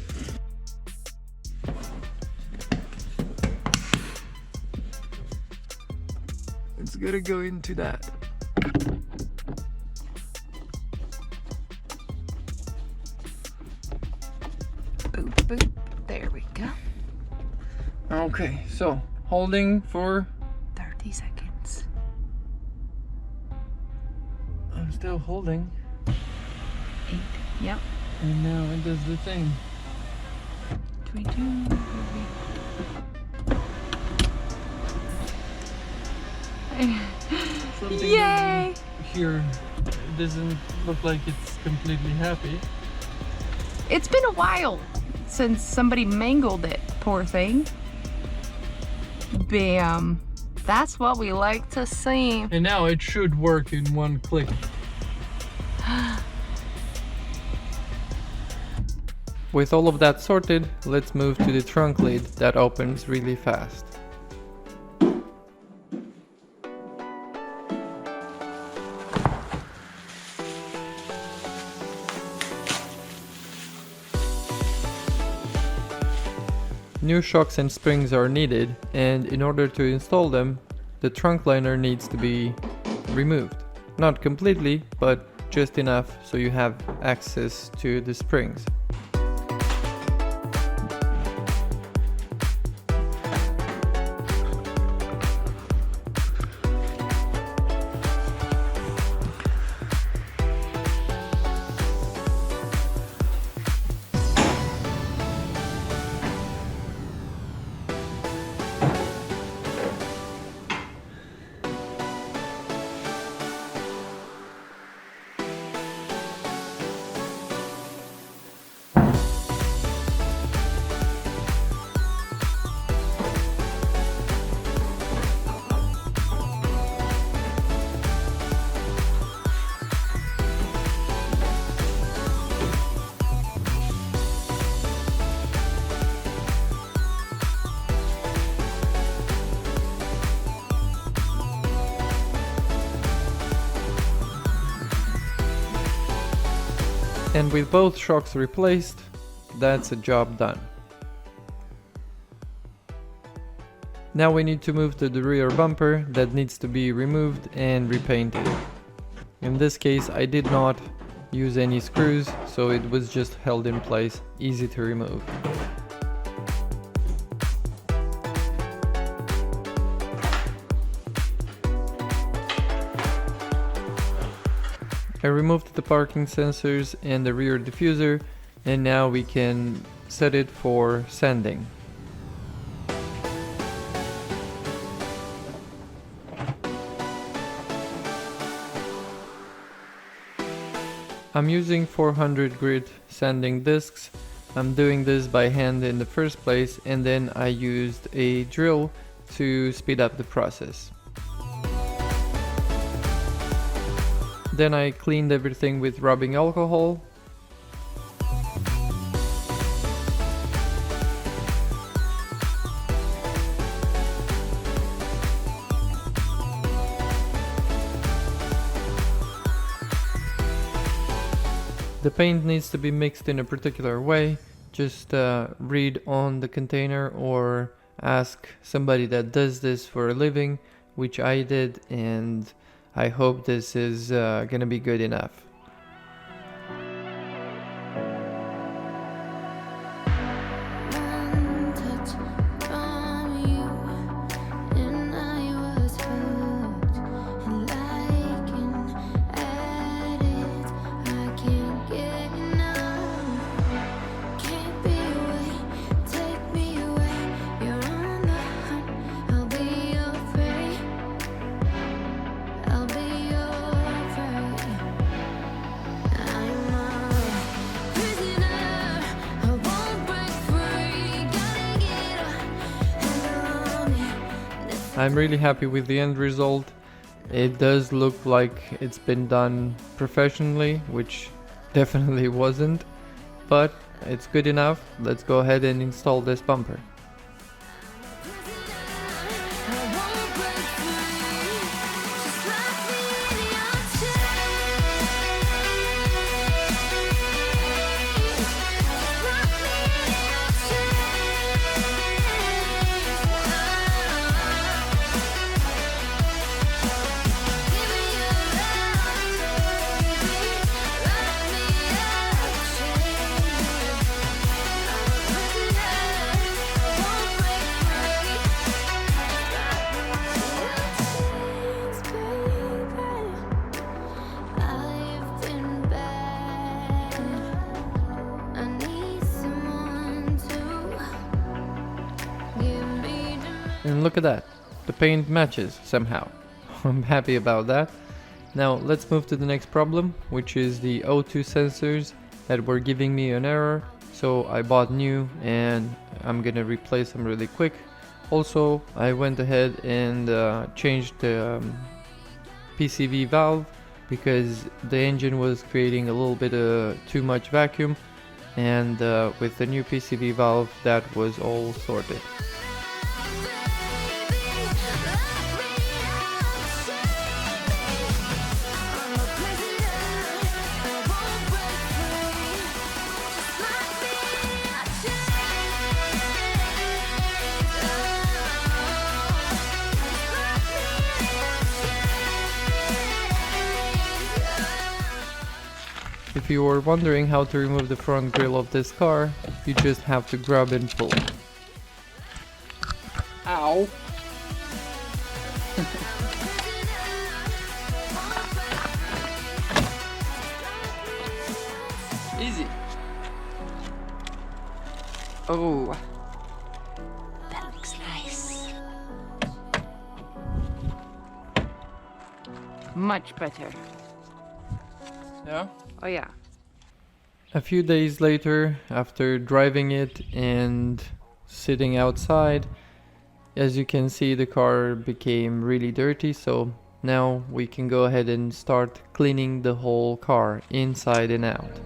Speaker 1: It's gonna go into that.
Speaker 3: Boop, boop. There we go.
Speaker 2: Okay, so holding for
Speaker 3: 30 seconds.
Speaker 2: I'm still holding,
Speaker 3: 8. Yep.
Speaker 2: and now it does the thing.
Speaker 3: 3, 2, 3.
Speaker 2: Something
Speaker 3: Yay!
Speaker 2: here doesn't look like it's completely happy.
Speaker 3: It's been a while since somebody mangled it, poor thing. Bam. That's what we like to see.
Speaker 2: And now it should work in one click.
Speaker 1: With all of that sorted, let's move to the trunk lid that opens really fast. New shocks and springs are needed, and in order to install them, the trunk liner needs to be removed. Not completely, but just enough so you have access to the springs. And with both shocks replaced, that's a job done. Now we need to move to the rear bumper that needs to be removed and repainted. In this case I did not use any screws, so it was just held in place, easy to remove. I removed the parking sensors and the rear diffuser, and now we can set it for sanding. I'm using 400 grit sanding discs. I'm doing this by hand in the first place, and then I used a drill to speed up the process. Then I cleaned everything with rubbing alcohol. The paint needs to be mixed in a particular way. Just read on the container or ask somebody that does this for a living, which I did, and I hope this is gonna be good enough.
Speaker 4: One touch from you, and I was hooked. And like an addict, I can't get enough. Can't be away, take me away. You're on the hunt, I'll be your prey. I'll be your prey. I'm a prisoner, I won't break free. Gotta get a handle on me.
Speaker 1: I'm really happy with the end result. It does look like it's been done professionally, which definitely wasn't, but it's good enough. Let's go ahead and install this bumper. And look at that, the paint matches somehow. I'm happy about that. Now let's move to the next problem, which is the O2 sensors that were giving me an error. So I bought new and I'm gonna replace them really quick. Also, I went ahead and changed the PCV valve because the engine was creating a little bit too much vacuum, and with the new PCV valve that was all sorted. If you were wondering how to remove the front grille of this car, you just have to grab and pull.
Speaker 3: Ow. Easy. Oh. That looks nice. Much better. Yeah? Oh yeah.
Speaker 1: A few days later, after driving it and sitting outside, as you can see, the car became really dirty, so now we can go ahead and start cleaning the whole car inside and out.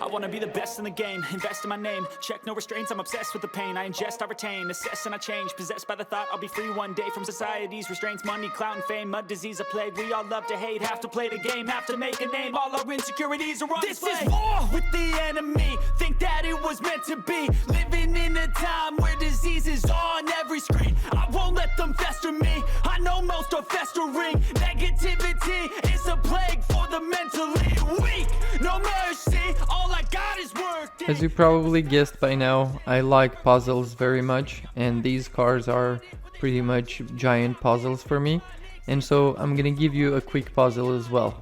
Speaker 5: I wanna be the best in the game, invest in my name, check no restraints, I'm obsessed with the pain. I ingest, I retain, assess and I change, possessed by the thought I'll be free one day from society's restraints. Money, clout and fame, a disease, a plague. We all love to hate, have to play the game, have to make a name. All our insecurities are on display. This is war with the enemy, think that it was meant to be. Living in a time where disease is on every screen. I won't let them fester me, I know most are festering. Negativity is a plague for the mentally weak. No mercy, all I got is work.
Speaker 1: As you probably guessed by now, I like puzzles very much, and these cars are pretty much giant puzzles for me. And so I'm gonna give you a quick puzzle as well.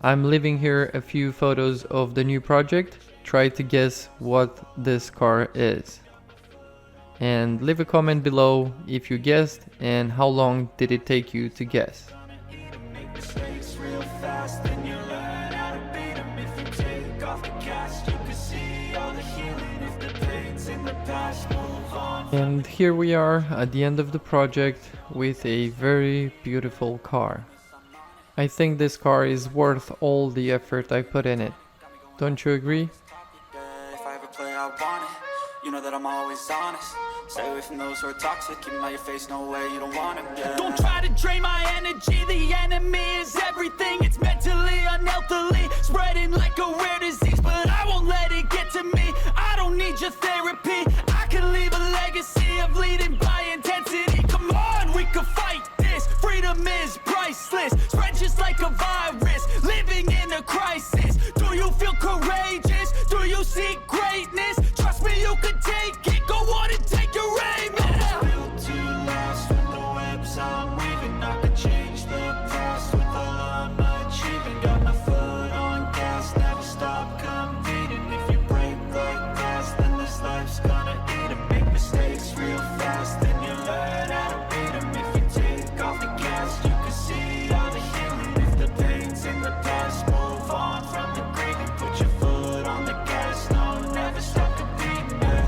Speaker 1: I'm leaving here a few photos of the new project. Try to guess what this car is. And leave a comment below if you guessed and how long did it take you to guess. And here we are at the end of the project with a very beautiful car. I think this car is worth all the effort I put in it. Don't you agree?
Speaker 5: If I ever play, I want it. You know that I'm always honest. Stay away from those who are toxic. Keep them out your face, no way, you don't want it. Yeah. Don't try to drain my energy. The enemy is everything. It's mentally, unhealthily, spreading like a rare disease. But I won't let it get to me. I don't need your therapy. I can leave a legacy of leading by intensity. Come on, we can fight this. Freedom is priceless. Spread just like a virus. Living in a crisis. Do you feel courageous? Do you seek greatness? Trust me, you can take it. Go on and take your aim. I was built to last with the webs I'm weaving. I could change the past with all I'm achieving. Got my foot on gas, never stop competing. If you break like glass, then this life's gonna eat 'em. Make mistakes real fast, then you learn how to beat 'em. If you take off the gas, you can see all the healing. If the pain's in the past, move on from the grieving. Put your foot on the gas, no, never stop competing. Yeah.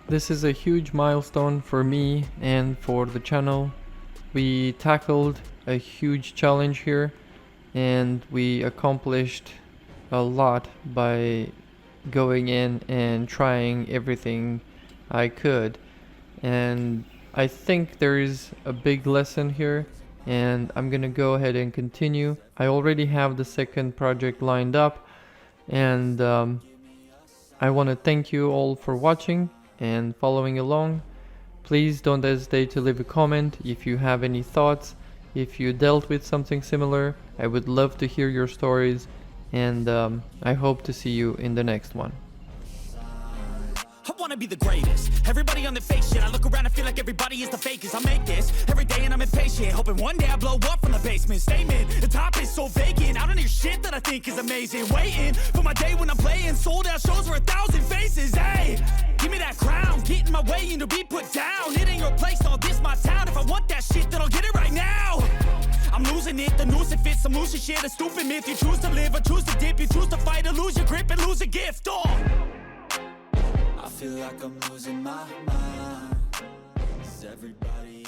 Speaker 1: This is a huge milestone for me and for the channel. We tackled a huge challenge here and we accomplished a lot by going in and trying everything I could. And I think there is a big lesson here and I'm gonna go ahead and continue. I already have the second project lined up and I want to thank you all for watching and following along. Please don't hesitate to leave a comment if you have any thoughts, if you dealt with something similar. I would love to hear your stories and I hope to see you in the next one.
Speaker 5: I wanna be the greatest. Everybody on the fake shit. I look around and feel like everybody is the fakest. I make this every day and I'm impatient, hoping one day I blow up from the basement. Statement, the top is so vacant. I don't hear shit that I think is amazing. Waiting for my day when I'm playing sold out shows for 1,000 faces. Hey, give me that crown, get in my way and to be put down. It ain't your place, all this my town. If I want that shit, then I'll get it right now. I'm losing it, the noose it fits. I'm losing shit, a stupid myth. You choose to live or choose to dip. You choose to fight or lose your grip and lose a gift. I feel like I'm losing my mind. 'Cause everybody